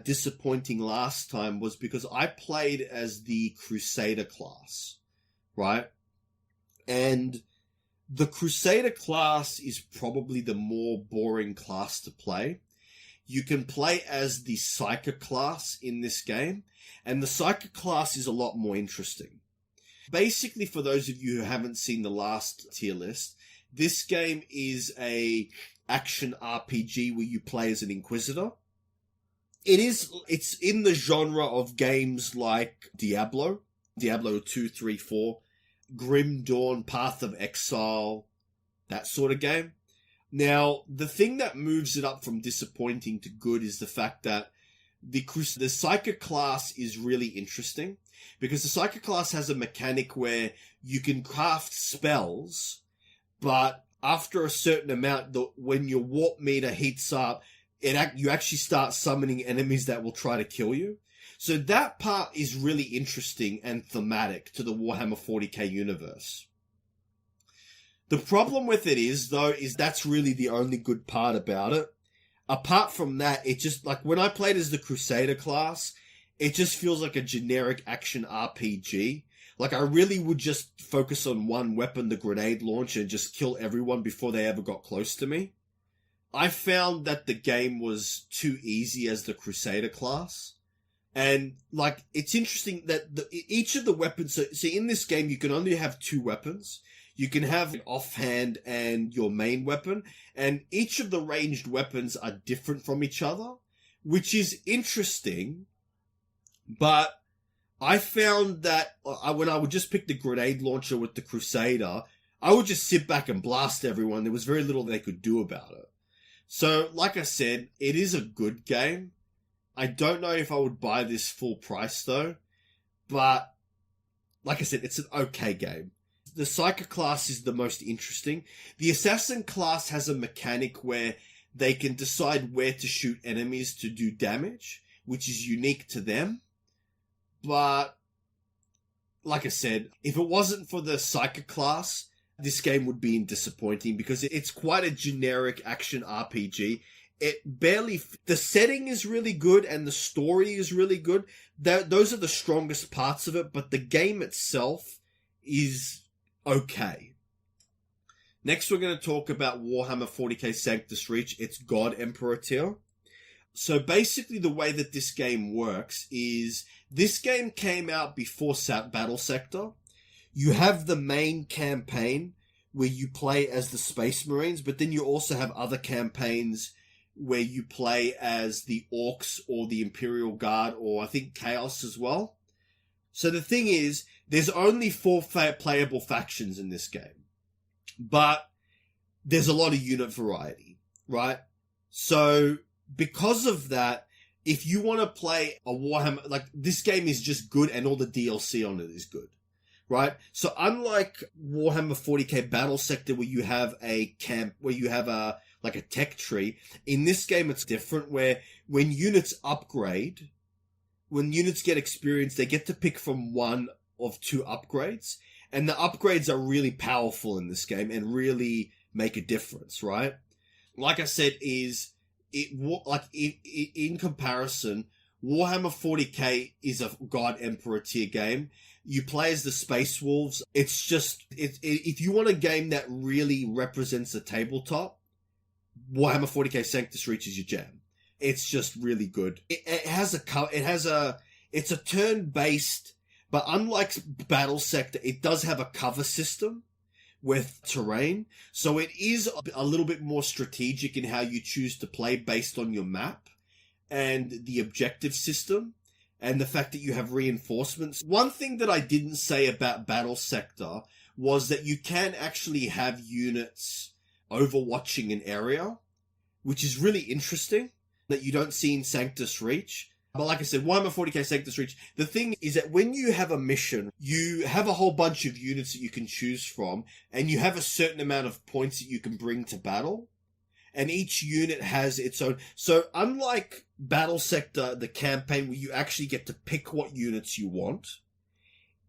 disappointing last time was because I played as the Crusader class, right? And the Crusader class is probably the more boring class to play. You can play as the Psyker class in this game, and the Psyker class is a lot more interesting. Basically, for those of you who haven't seen the last tier list, this game is a action RPG where you play as an Inquisitor. It's in the genre of games like Diablo 2, 3, 4, Grim Dawn, Path of Exile, that sort of game. Now, the thing that moves it up from disappointing to good is the fact that the Psyker class is really interesting. because the Psychic class has a mechanic where you can craft spells, but after a certain amount, when your warp meter heats up, you actually start summoning enemies that will try to kill you. So that part is really interesting and thematic to the Warhammer 40k universe. The problem with it is that's really the only good part about it. Apart from that, it just, like, when I played as the Crusader class, it just feels like a generic action RPG. Like, I really would just focus on one weapon, the grenade launcher, and just kill everyone before they ever got close to me. I found that the game was too easy as the Crusader class. And, like, it's interesting that each of the weapons... So in this game, you can only have 2 weapons. You can have an offhand and your main weapon, and each of the ranged weapons are different from each other, which is interesting, but I found that when I would just pick the grenade launcher with the Crusader, I would just sit back and blast everyone. There was very little they could do about it. So, like I said, it is a good game. I don't know if I would buy this full price, though, but, like I said, it's an okay game. The Psychic class is the most interesting. The Assassin class has a mechanic where they can decide where to shoot enemies to do damage, which is unique to them. But, like I said, if it wasn't for the Psychic class, this game would be disappointing because it's quite a generic action RPG. The setting is really good and the story is really good. Those are the strongest parts of it, but the game itself is okay. Next, we're going to talk about Warhammer 40k Sanctus Reach. It's God Emperor tier. So basically the way that this game works is this game came out before Battle Sector. You have the main campaign where you play as the Space Marines, but then you also have other campaigns where you play as the Orcs or the Imperial Guard or I think Chaos as well. So the thing is, there's only 4 playable factions in this game. But there's a lot of unit variety, right? So because of that, if you want to play a Warhammer, like, this game is just good and all the DLC on it is good, right? So unlike Warhammer 40k Battle Sector where you have a camp, where you have a tech tree, in this game it's different where when units upgrade, when units get experience, they get to pick from one of 2 upgrades, and the upgrades are really powerful in this game and really make a difference, right? Like I said, in comparison, Warhammer 40k is a God Emperor tier game. You play as the Space Wolves. It's just, if you want a game that really represents the tabletop, Warhammer 40k Sanctus Reach is your jam. It's just really good. It's a turn-based, but unlike Battle Sector, it does have a cover system with terrain. So it is a little bit more strategic in how you choose to play based on your map and the objective system and the fact that you have reinforcements. One thing that I didn't say about Battle Sector was that you can actually have units overwatching an area, which is really interesting, that you don't see in Sanctus Reach. But like I said, Warhammer 40k Sanctus Reach, the thing is that when you have a mission, you have a whole bunch of units that you can choose from, and you have a certain amount of points that you can bring to battle, and each unit has its own. So unlike Battle Sector, the campaign where you actually get to pick what units you want,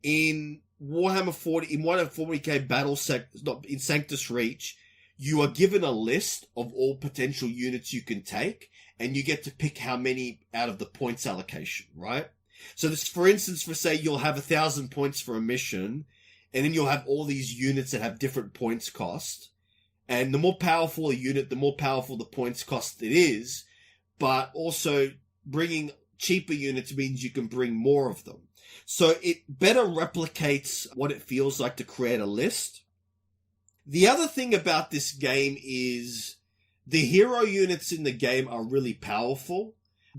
in Warhammer 40k Battle Sector, not in Sanctus Reach, you are given a list of all potential units you can take, and you get to pick how many out of the points allocation, right? So this, for instance, say you'll have 1,000 points for a mission, and then you'll have all these units that have different points cost. And the more powerful a unit, the more powerful the points cost it is. But also, bringing cheaper units means you can bring more of them. So it better replicates what it feels like to create a list. The other thing about this game is the hero units in the game are really powerful,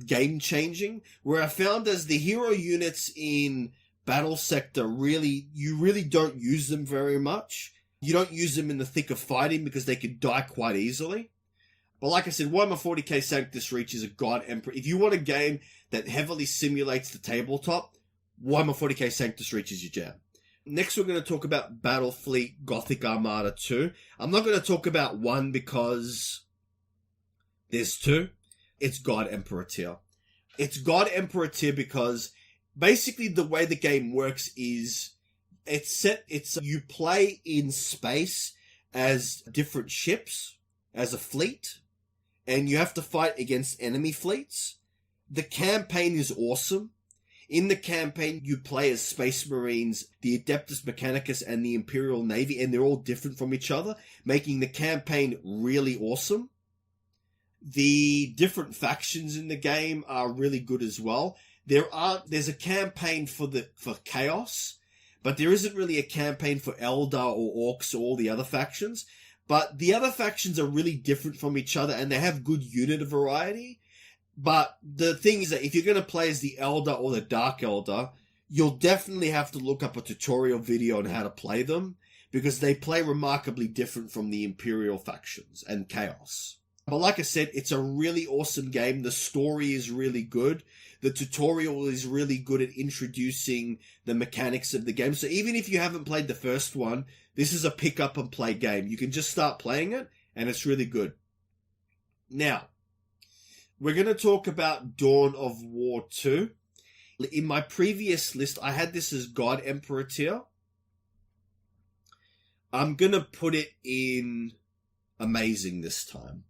game-changing, where I found as the hero units in Battle Sector, you really don't use them very much. You don't use them in the thick of fighting because they can die quite easily. But like I said, Warhammer 40k Sanctus Reach is a God Emperor. If you want a game that heavily simulates the tabletop, Warhammer 40K Sanctus Reach is your jam. Next, we're going to talk about Battlefleet Gothic Armada 2. I'm not going to talk about 1 because there's 2. It's God Emperor tier. It's God Emperor tier because basically the way the game works is you play in space as different ships, as a fleet, and you have to fight against enemy fleets. The campaign is awesome. In the campaign, you play as Space Marines, the Adeptus Mechanicus, and the Imperial Navy, and they're all different from each other, making the campaign really awesome. The different factions in the game are really good as well. There's a campaign for Chaos, but there isn't really a campaign for Eldar or Orcs or all the other factions. But the other factions are really different from each other, and they have good unit variety. But the thing is that if you're going to play as the Eldar or the Dark Eldar, you'll definitely have to look up a tutorial video on how to play them, because they play remarkably different from the Imperial factions and Chaos. But like I said, it's a really awesome game. The story is really good. The tutorial is really good at introducing the mechanics of the game. So even if you haven't played the first one, this is a pick up and play game. You can just start playing it, and it's really good. Now, we're going to talk about Dawn of War 2. In my previous list, I had this as God Emperor tier. I'm going to put it in Amazing this time.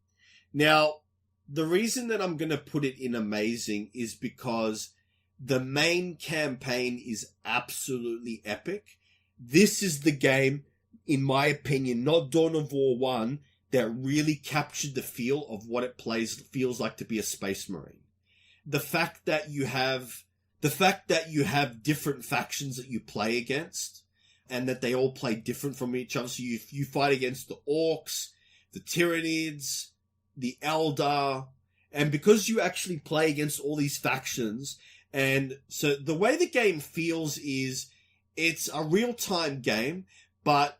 Now, the reason that I'm going to put it in Amazing is because the main campaign is absolutely epic. This is the game, in my opinion, not Dawn of War 1, that really captured the feel of what it feels like to be a Space Marine. The fact that you have different factions that you play against, and that they all play different from each other. So you fight against the Orcs, the Tyranids, the Eldar, and because you actually play against all these factions, and so the way the game feels is it's a real-time game, but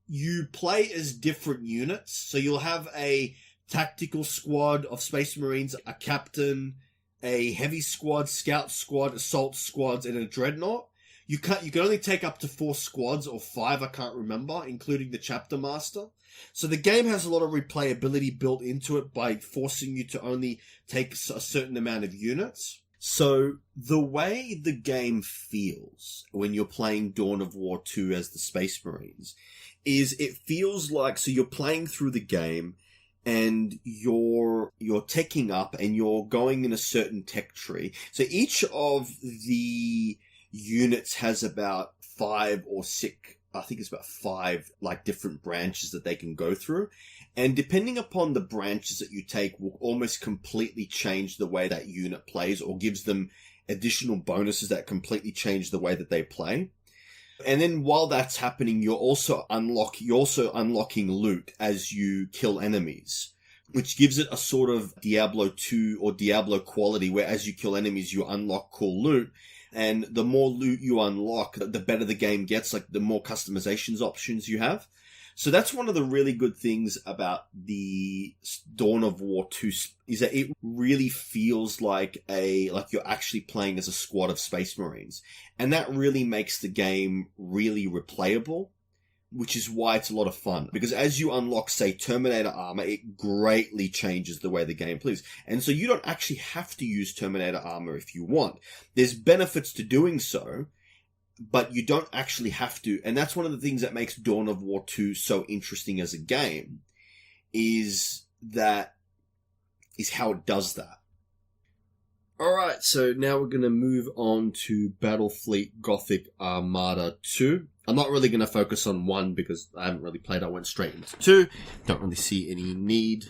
you play as different units. So you'll have a tactical squad of Space Marines, a captain, a heavy squad, scout squad, assault squads, and a dreadnought. You can only take up to 4 squads or 5, I can't remember, including the chapter master. So the game has a lot of replayability built into it by forcing you to only take a certain amount of units. So the way the game feels when you're playing Dawn of War 2 as the Space Marines is it feels like, so you're playing through the game and you're teching up and you're going in a certain tech tree. So each of the units has about 5 or 6, I think it's about 5 like different branches that they can go through. And depending upon the branches that you take will almost completely change the way that unit plays, or gives them additional bonuses that completely change the way that they play. And then while that's happening, you're also unlocking loot as you kill enemies, which gives it a sort of Diablo 2 or Diablo quality, where as you kill enemies, you unlock cool loot. And the more loot you unlock, the better the game gets, like the more customizations options you have. So that's one of the really good things about the Dawn of War 2 is that it really feels like you're actually playing as a squad of Space Marines. And that really makes the game really replayable, which is why it's a lot of fun. Because as you unlock, say, Terminator armor, it greatly changes the way the game plays. And so you don't actually have to use Terminator armor if you want. There's benefits to doing so, but you don't actually have to. And that's one of the things that makes Dawn of War 2 so interesting as a game, is how it does that. Alright, so now we're going to move on to Battlefleet Gothic Armada 2. I'm not really going to focus on 1 because I haven't really played. I went straight into 2. Don't really see any need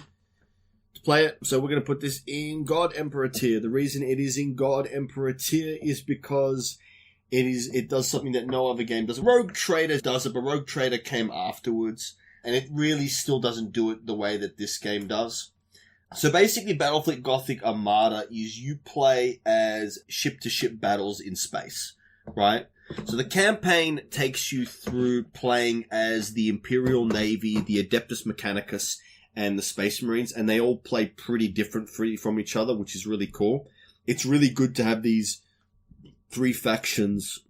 to play it. So we're going to put this in God Emperor tier. The reason it is in God Emperor tier is because it does something that no other game does. Rogue Trader does it, but Rogue Trader came afterwards, and it really still doesn't do it the way that this game does. So basically, Battlefleet Gothic Armada is you play as ship-to-ship battles in space, right? So the campaign takes you through playing as the Imperial Navy, the Adeptus Mechanicus, and the Space Marines, and they all play pretty different from each other, which is really cool. It's really good to have these 3 factions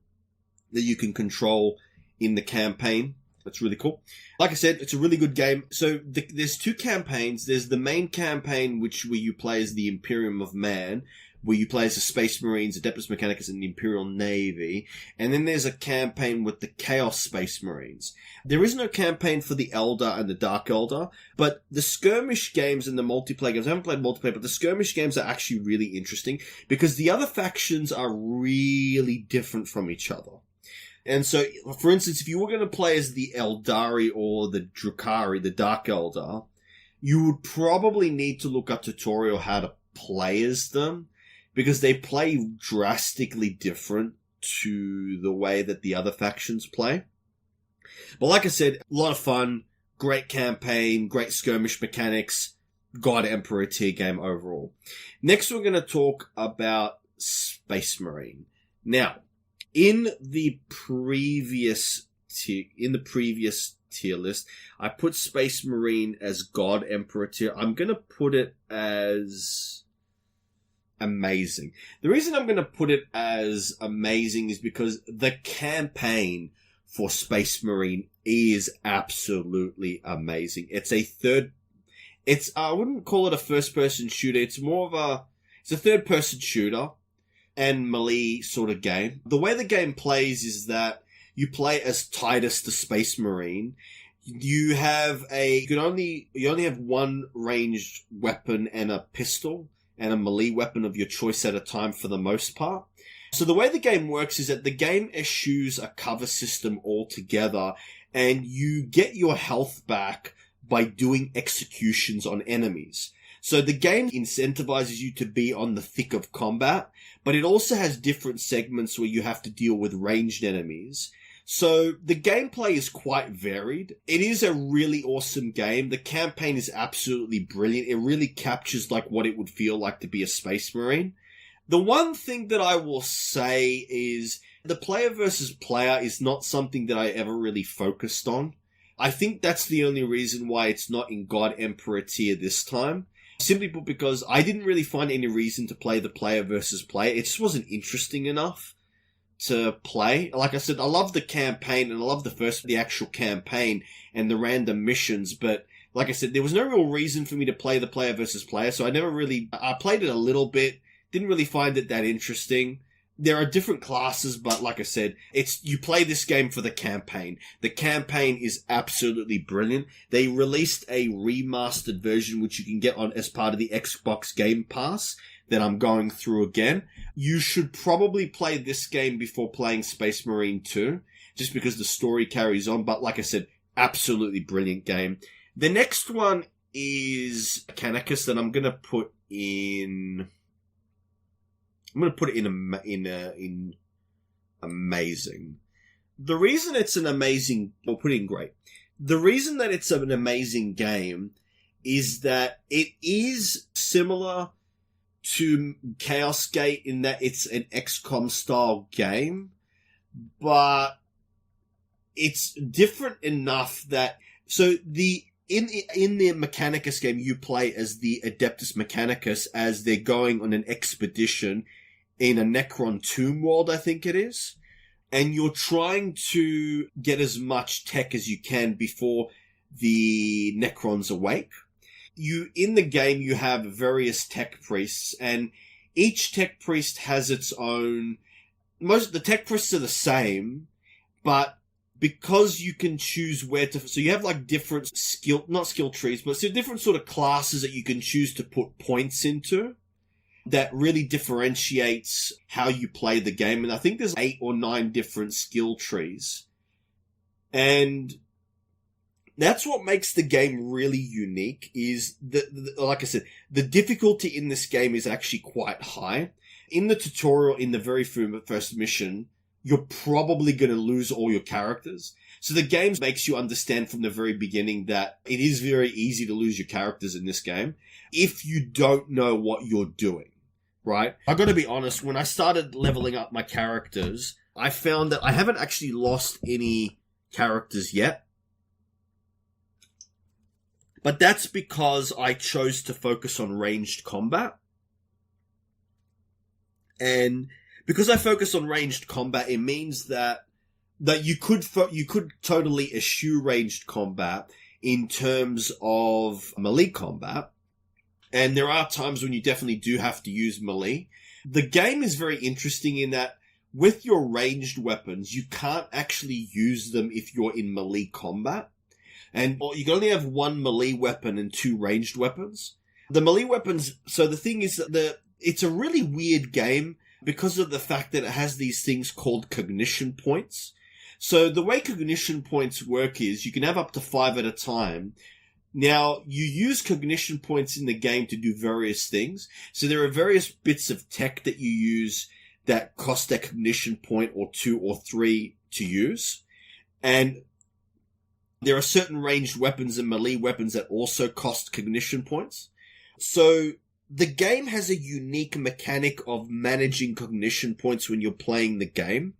that you can control in the campaign. That's really cool. Like I said, it's a really good game. So there's 2 campaigns. There's the main campaign, where you play as the Imperium of Man, where you play as the Space Marines, Adeptus Mechanicus, and the Imperial Navy. And then there's a campaign with the Chaos Space Marines. There is no campaign for the Eldar and the Dark Eldar, but the skirmish games and the multiplayer games, I haven't played multiplayer, but the skirmish games are actually really interesting because the other factions are really different from each other. And so, for instance, if you were going to play as the Eldari or the Drukhari, the Dark Eldar, you would probably need to look up tutorial how to play as them, because they play drastically different to the way that the other factions play. But like I said, a lot of fun, great campaign, great skirmish mechanics, God Emperor tier game overall. Next, we're going to talk about Space Marine. Now, in the previous tier list, I put Space Marine as God Emperor tier. I'm going to put it as amazing. The reason I'm going to put it as amazing is because the campaign for Space Marine is absolutely amazing. I wouldn't call it a first-person shooter. It's a third-person shooter and melee sort of game. The way the game plays is that you play as Titus the Space Marine. You only have one ranged weapon and a pistol and a melee weapon of your choice at a time for the most part. So the way the game works is that the game eschews a cover system altogether, and you get your health back by doing executions on enemies. So the game incentivizes you to be on the thick of combat, but it also has different segments where you have to deal with ranged enemies. So the gameplay is quite varied. It is a really awesome game. The campaign is absolutely brilliant. It really captures what it would feel like to be a Space Marine. The one thing that I will say is the player versus player is not something that I ever really focused on. I think that's the only reason why it's not in God Emperor tier this time. Simply put, because I didn't really find any reason to play the player versus player. It just wasn't interesting enough to play. Like I said, I love the campaign and I love the actual campaign and the random missions, but like I said, there was no real reason for me to play the player versus player, so I played it a little bit, didn't really find it that interesting. There are different classes, but like I said, you play this game for the campaign. The campaign is absolutely brilliant. They released a remastered version which you can get as part of the Xbox Game Pass that I'm going through again. You should probably play this game before playing Space Marine 2, just because the story carries on. But like I said, absolutely brilliant game. The next one is Mechanicus that I'm going to put in amazing. The reason it's an amazing, or put in great. The reason that it's an amazing game is that it is similar to Chaos Gate in that it's an XCOM style game, but it's different enough that in the Mechanicus game you play as the Adeptus Mechanicus as they're going on an expedition in a Necron tomb world, I think it is, and you're trying to get as much tech as you can before the Necrons awake. In the game, you have various tech priests, and each tech priest has its own. Most of the tech priests are the same, but because you can choose so you have different not skill trees, but different sort of classes that you can choose to put points into that really differentiates how you play the game. And I think there's 8 or 9 different skill trees. And that's what makes the game really unique is like I said, the difficulty in this game is actually quite high. In the tutorial, in the very first mission, you're probably going to lose all your characters. So the game makes you understand from the very beginning that it is very easy to lose your characters in this game if you don't know what you're doing, right? I got to be honest, when I started leveling up my characters, I found that I haven't actually lost any characters yet. But that's because I chose to focus on ranged combat. And because I focus on ranged combat, it means that you could totally eschew ranged combat in terms of melee combat. And there are times when you definitely do have to use melee. The game is very interesting in that with your ranged weapons, you can't actually use them if you're in melee combat. And you can only have one melee weapon and two ranged weapons. The melee weapons, so the thing is that it's a really weird game because of the fact that it has these things called cognition points. So the way cognition points work is you can have up to 5 at a time. Now, you use cognition points in the game to do various things. So there are various bits of tech that you use that cost a cognition point or 2 or 3 to use. And there are certain ranged weapons and melee weapons that also cost cognition points. So the game has a unique mechanic of managing cognition points when you're playing the game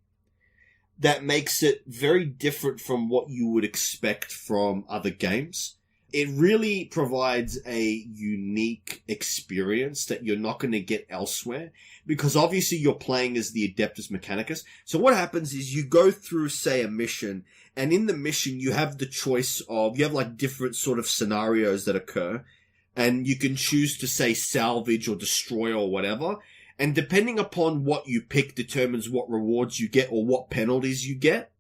that makes it very different from what you would expect from other games. It really provides a unique experience that you're not going to get elsewhere, because obviously you're playing as the Adeptus Mechanicus. So what happens is you go through, say, a mission, and in the mission you have the choice of, you have like different sort of scenarios that occur, and you can choose to, say, salvage or destroy or whatever. And depending upon what you pick determines what rewards you get or what penalties you get.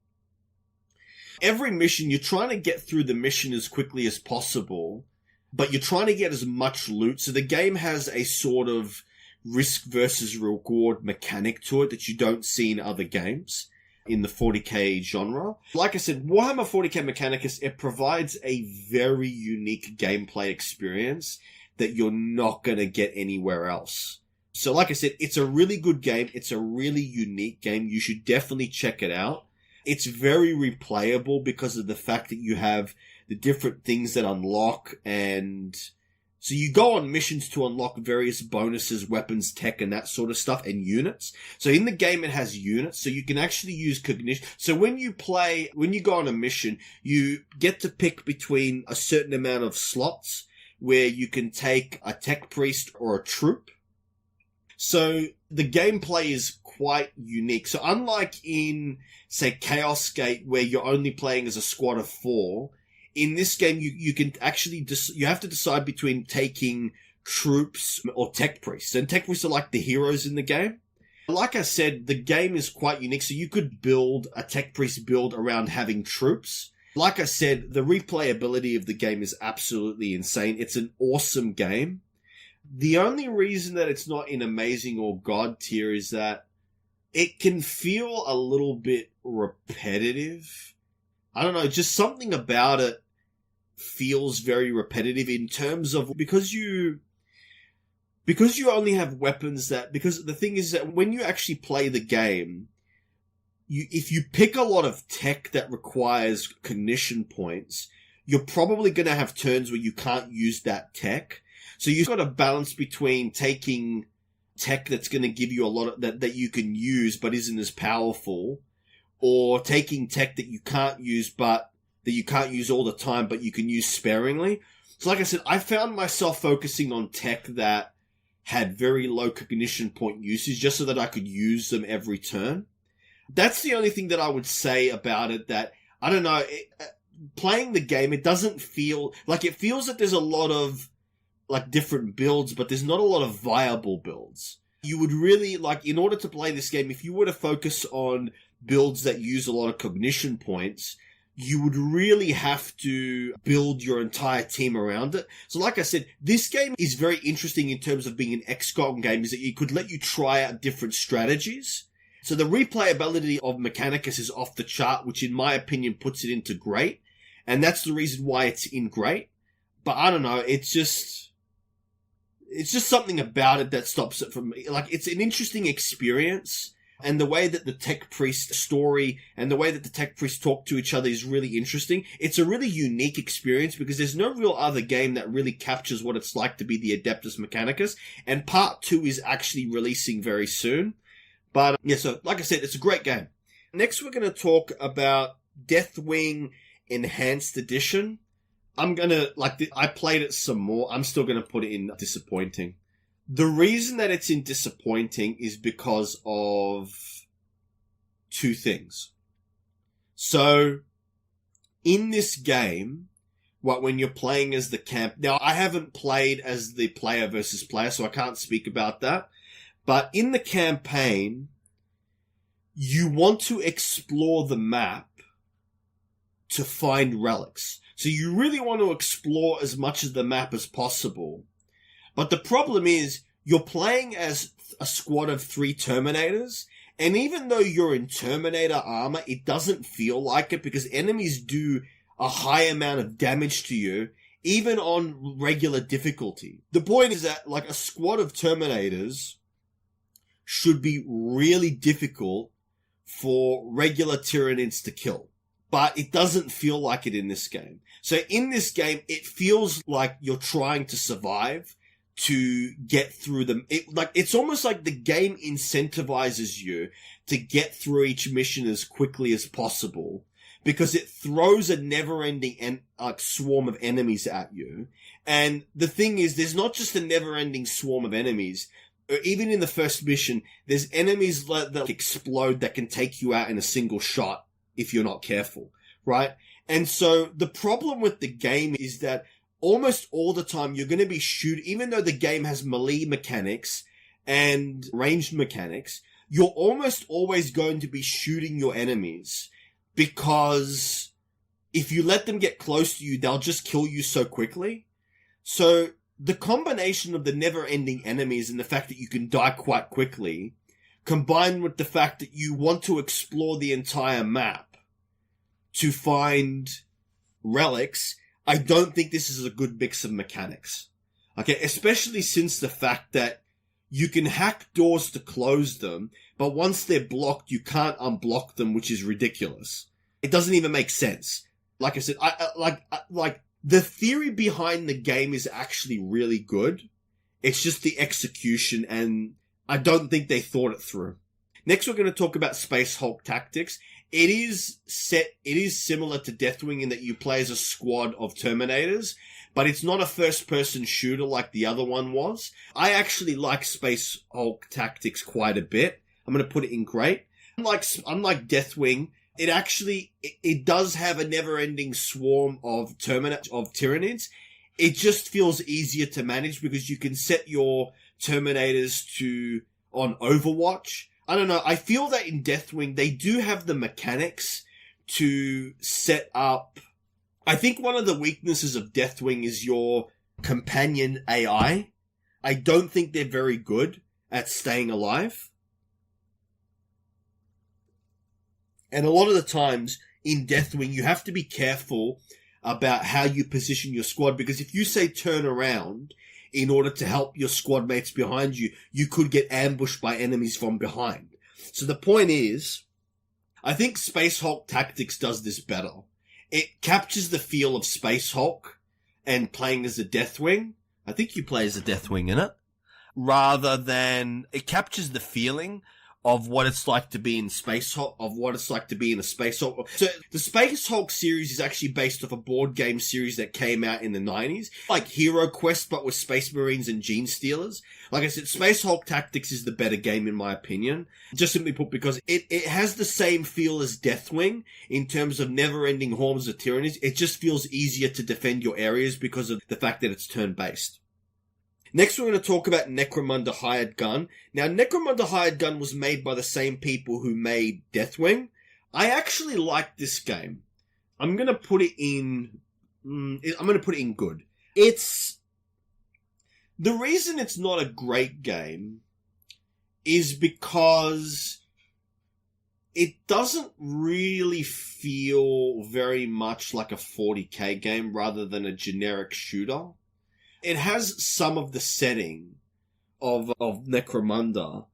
Every mission, you're trying to get through the mission as quickly as possible, but you're trying to get as much loot. So the game has a sort of risk versus reward mechanic to it that you don't see in other games in the 40k genre. Like I said, Warhammer 40k Mechanicus, it provides a very unique gameplay experience that you're not going to get anywhere else. So like I said, it's a really good game. It's a really unique game. You should definitely check it out. It's very replayable because of the fact that you have the different things that unlock, and so you go on missions to unlock various bonuses, weapons, tech, and that sort of stuff, and units. So in the game it has units, so you can actually use cognition. So when you go on a mission, you get to pick between a certain amount of slots where you can take a tech priest or a troop. So the gameplay is quite unique. So unlike in, say, Chaos Gate, where you're only playing as a squad of 4, in this game you can actually you have to decide between taking troops or tech priests. And tech priests are like the heroes in the game. Like I said, the game is quite unique. So you could build a tech priest build around having troops. Like I said, the replayability of the game is absolutely insane. It's an awesome game. The only reason that it's not in amazing or god tier is that it can feel a little bit repetitive. I don't know, just something about it feels very repetitive in terms of, because you only have weapons because the thing is that when you actually play the game, if you pick a lot of tech that requires cognition points, you're probably going to have turns where you can't use that tech. So you've got a balance between taking tech that's going to give you a lot of that you can use but isn't as powerful, or taking tech that you can't use but that you can't use all the time but you can use sparingly. So like I said, I found myself focusing on tech that had very low cognition point usage just so that I could use them every turn. That's the only thing that I would say about it, that, I don't know, playing the game, it doesn't feel like, it feels that there's a lot of like different builds, but there's not a lot of viable builds. You would really, like, in order to play this game, if you were to focus on builds that use a lot of cognition points, you would really have to build your entire team around it. So like I said, this game is very interesting in terms of being an XCOM game, is that it could let you try out different strategies. So the replayability of Mechanicus is off the chart, which in my opinion puts it into great. And that's the reason why it's in great. But I don't know, it's just something about it that stops it from, like, it's an interesting experience. And the way that the tech priest story and the way that the tech priests talk to each other is really interesting. It's a really unique experience because there's no real other game that really captures what it's like to be the Adeptus Mechanicus. And part 2 is actually releasing very soon. But yeah, so like I said, it's a great game. Next, we're going to talk about Deathwing Enhanced Edition. I played it some more. I'm still going to put it in disappointing. The reason that it's disappointing is because of two things. So, in this game, when you're playing as the camp... Now, I haven't played as the player versus player, so I can't speak about that. But in the campaign, you want to explore the map to find relics. So you really want to explore as much of the map as possible. But the problem is, you're playing as a squad of 3 Terminators, and even though you're in Terminator armor, it doesn't feel like it because enemies do a high amount of damage to you, even on regular difficulty. The point is that, like, a squad of Terminators should be really difficult for regular Tyranids to kill. But it doesn't feel like it in this game. So in this game, it feels like you're trying to survive to get through them. It's almost like the game incentivizes you to get through each mission as quickly as possible because it throws a never-ending swarm of enemies at you. And the thing is, there's not just a never-ending swarm of enemies. Even in the first mission, there's enemies that explode that can take you out in a single shot if you're not careful, right? And so the problem with the game is that almost all the time you're going to be shooting, even though the game has melee mechanics and ranged mechanics, you're almost always going to be shooting your enemies because if you let them get close to you, they'll just kill you so quickly. So the combination of the never-ending enemies and the fact that you can die quite quickly, combined with the fact that you want to explore the entire map to find relics, I don't think this is a good mix of mechanics. Okay, especially since the fact that you can hack doors to close them, but once they're blocked, you can't unblock them, which is ridiculous. It doesn't even make sense. Like I said, the theory behind the game is actually really good. It's just the execution, and I don't think they thought it through. Next, we're going to talk about Space Hulk Tactics. It is similar to Deathwing in that you play as a squad of Terminators, but it's not a first-person shooter like the other one was. I actually like Space Hulk Tactics quite a bit. I'm going to put it in great. Unlike Deathwing, it does have a never-ending swarm of Tyranids. It just feels easier to manage because you can set your Terminators on Overwatch. I don't know, I feel that in Deathwing, they do have the mechanics to set up... I think one of the weaknesses of Deathwing is your companion AI. I don't think they're very good at staying alive. And a lot of the times in Deathwing, you have to be careful about how you position your squad, because if you say turn around in order to help your squad mates behind you, you could get ambushed by enemies from behind. So the point is, I think Space Hulk Tactics does this better. It captures the feel of Space Hulk and playing as a Deathwing. I think you play as a Deathwing in it. Rather than, it captures the feeling of what it's like to be in Space Hulk, of what it's like to be in a Space Hulk. So the Space Hulk series is actually based off a board game series that came out in the 90s. Like Hero Quest, but with Space Marines and Gene Stealers. Like I said, Space Hulk Tactics is the better game in my opinion. Just simply put, because it has the same feel as Deathwing in terms of never-ending hordes of Tyranids. It just feels easier to defend your areas because of the fact that it's turn-based. Next, we're going to talk about Necromunda Hired Gun. Now, Necromunda Hired Gun was made by the same people who made Deathwing. I actually like this game. I'm going to put it in good. The reason it's not a great game is because it doesn't really feel very much like a 40k game rather than a generic shooter. It has some of the setting of Necromunda,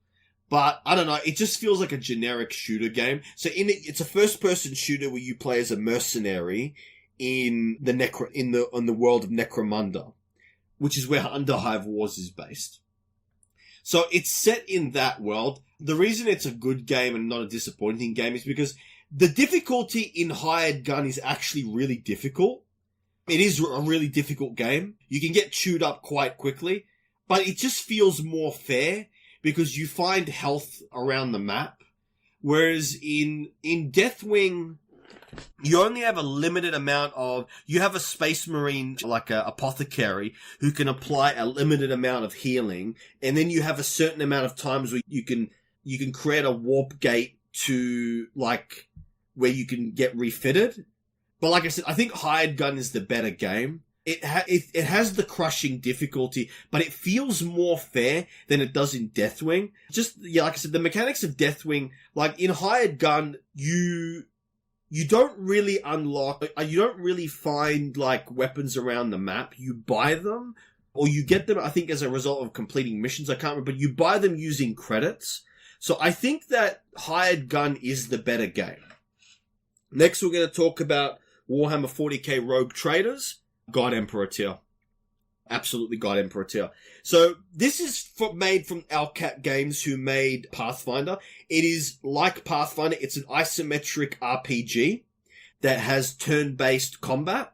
but I don't know, it just feels like a generic shooter game. So it's a first-person shooter where you play as a mercenary in the world of Necromunda, which is where Underhive Wars is based. So it's set in that world. The reason it's a good game and not a disappointing game is because the difficulty in Hired Gun is actually really difficult. It is a really difficult game. You can get chewed up quite quickly. but it just feels more fair because you find health around the map. Whereas in Deathwing, you only have a limited amount of, you have a Space Marine, like a apothecary, who can apply a limited amount of healing, and then you have a certain amount of times where you can create a warp gate to, like, where you can get refitted. But like I said, I think Hired Gun is the better game. It has the crushing difficulty, but it feels more fair than it does in Deathwing. Just, yeah, like I said, the mechanics of Deathwing, like in Hired Gun, you don't really unlock, you don't really find like weapons around the map. You buy them, or you get them, I think, as a result of completing missions. I can't remember, but you buy them using credits. So I think that Hired Gun is the better game. Next, we're going to talk about Warhammer 40K Rogue Traders. God Emperor tier. Absolutely God Emperor tier. So this is made from Alcat Games, who made Pathfinder. It is like Pathfinder. It's an isometric RPG that has turn-based combat.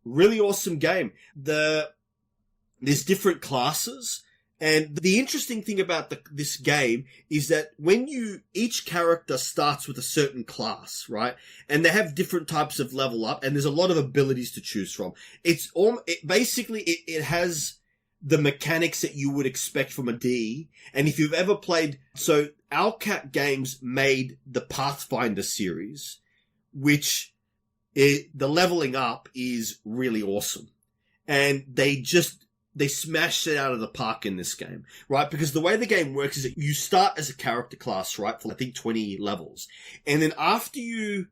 Really awesome game. There's different classes. And the interesting thing about this game is that each character starts with a certain class, right? And they have different types of level up, and there's a lot of abilities to choose from. It has the mechanics that you would expect from a D. And if you've ever played, so Alcat Games made the Pathfinder series, which the leveling up is really awesome. And they smashed it out of the park in this game, right? Because the way the game works is that you start as a character class, right? For I think 20 levels. And then after you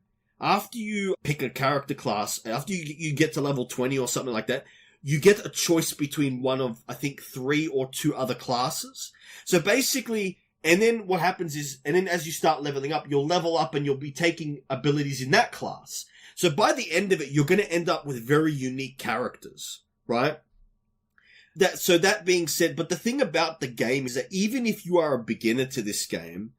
pick a character class, after you get to level 20 or something like that, you get a choice between one of, I think, 3 or 2 other classes. So basically, and then what happens is, and then as you start leveling up, you'll level up and you'll be taking abilities in that class. So by the end of it, you're going to end up with very unique characters, right? That being said, but the thing about the game is that even if you are a beginner to this game,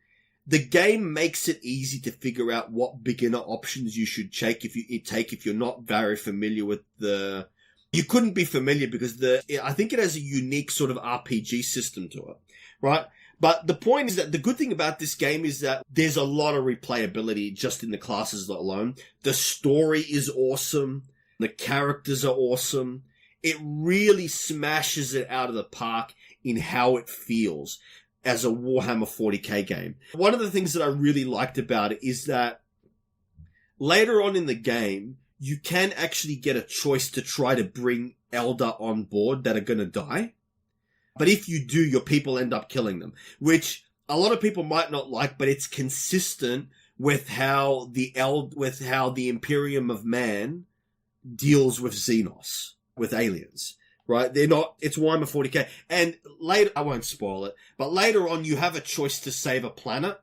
the game makes it easy to figure out what beginner options you should take if you're not very familiar with you couldn't be familiar because I think it has a unique sort of RPG system to it, right? But the point is that the good thing about this game is that there's a lot of replayability just in the classes alone. The story is awesome. The characters are awesome. It really smashes it out of the park in how it feels as a Warhammer 40k game. One of the things that I really liked about it is that later on in the game, you can actually get a choice to try to bring Elder on board that are going to die. But if you do, your people end up killing them, which a lot of people might not like, but it's consistent with how the Imperium of Man deals with Xenos. With aliens, right? It's Warhammer 40k. And later, I won't spoil it, but later on you have a choice to save a planet.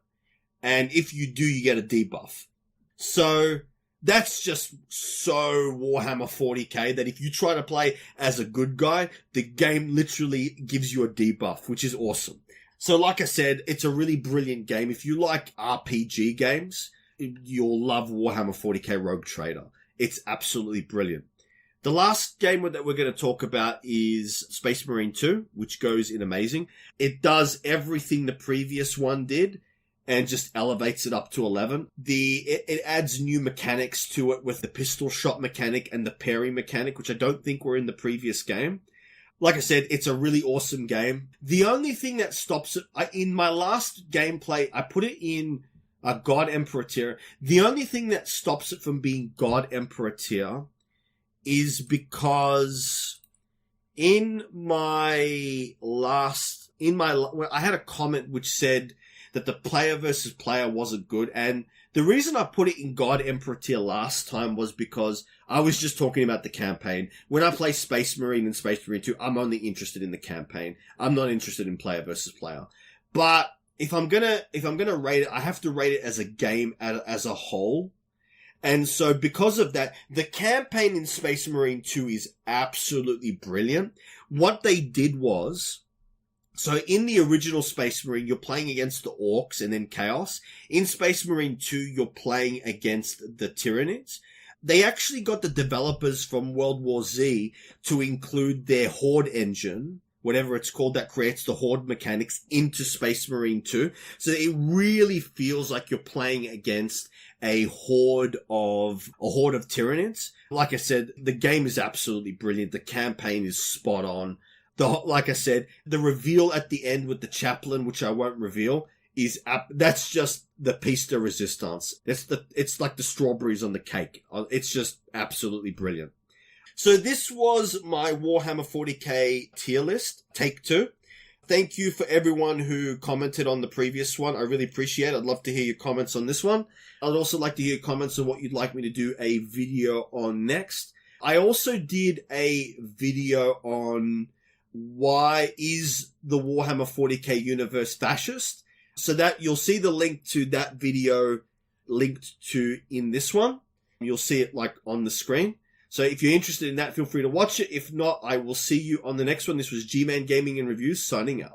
And if you do, you get a debuff. So that's just so Warhammer 40k that if you try to play as a good guy, the game literally gives you a debuff, which is awesome. So like I said, it's a really brilliant game. If you like RPG games, you'll love Warhammer 40k Rogue Trader. It's absolutely brilliant. The last game that we're going to talk about is Space Marine 2, which goes in amazing. It does everything the previous one did and just elevates it up to 11. It adds new mechanics to it with the pistol shot mechanic and the parry mechanic, which I don't think were in the previous game. Like I said, it's a really awesome game. The only thing that stops it, in my last gameplay, I put it in a God Emperor tier. The only thing that stops it from being God Emperor tier is because I had a comment which said that the player versus player wasn't good, and the reason I put it in God Emperor tier last time was because I was just talking about the campaign. When I play Space Marine and Space Marine 2, I'm only interested in the campaign. I'm not interested in player versus player. But if I'm gonna rate it, I have to rate it as a game as a whole. And so because of that, the campaign in Space Marine 2 is absolutely brilliant. What they did was, so in the original Space Marine, you're playing against the Orcs and then Chaos. In Space Marine 2, you're playing against the Tyranids. They actually got the developers from World War Z to include their Horde engine, whatever it's called, that creates the Horde mechanics into Space Marine 2. So it really feels like you're playing against a horde of Tyranids. Like I said, the game is absolutely brilliant. The campaign is spot on. Like I said, the reveal at the end with the chaplain, which I won't reveal, that's just the piece de resistance. It's like the strawberries on the cake. It's just absolutely brilliant. So this was my Warhammer 40K tier list, take 2. Thank you for everyone who commented on the previous one. I really appreciate it. I'd love to hear your comments on this one. I'd also like to hear your comments on what you'd like me to do a video on next. I also did a video on why is the Warhammer 40K universe fascist. So that you'll see the link to that video linked to in this one. You'll see it like on the screen. So if you're interested in that, feel free to watch it. If not, I will see you on the next one. This was G-Man Gaming and Reviews signing out.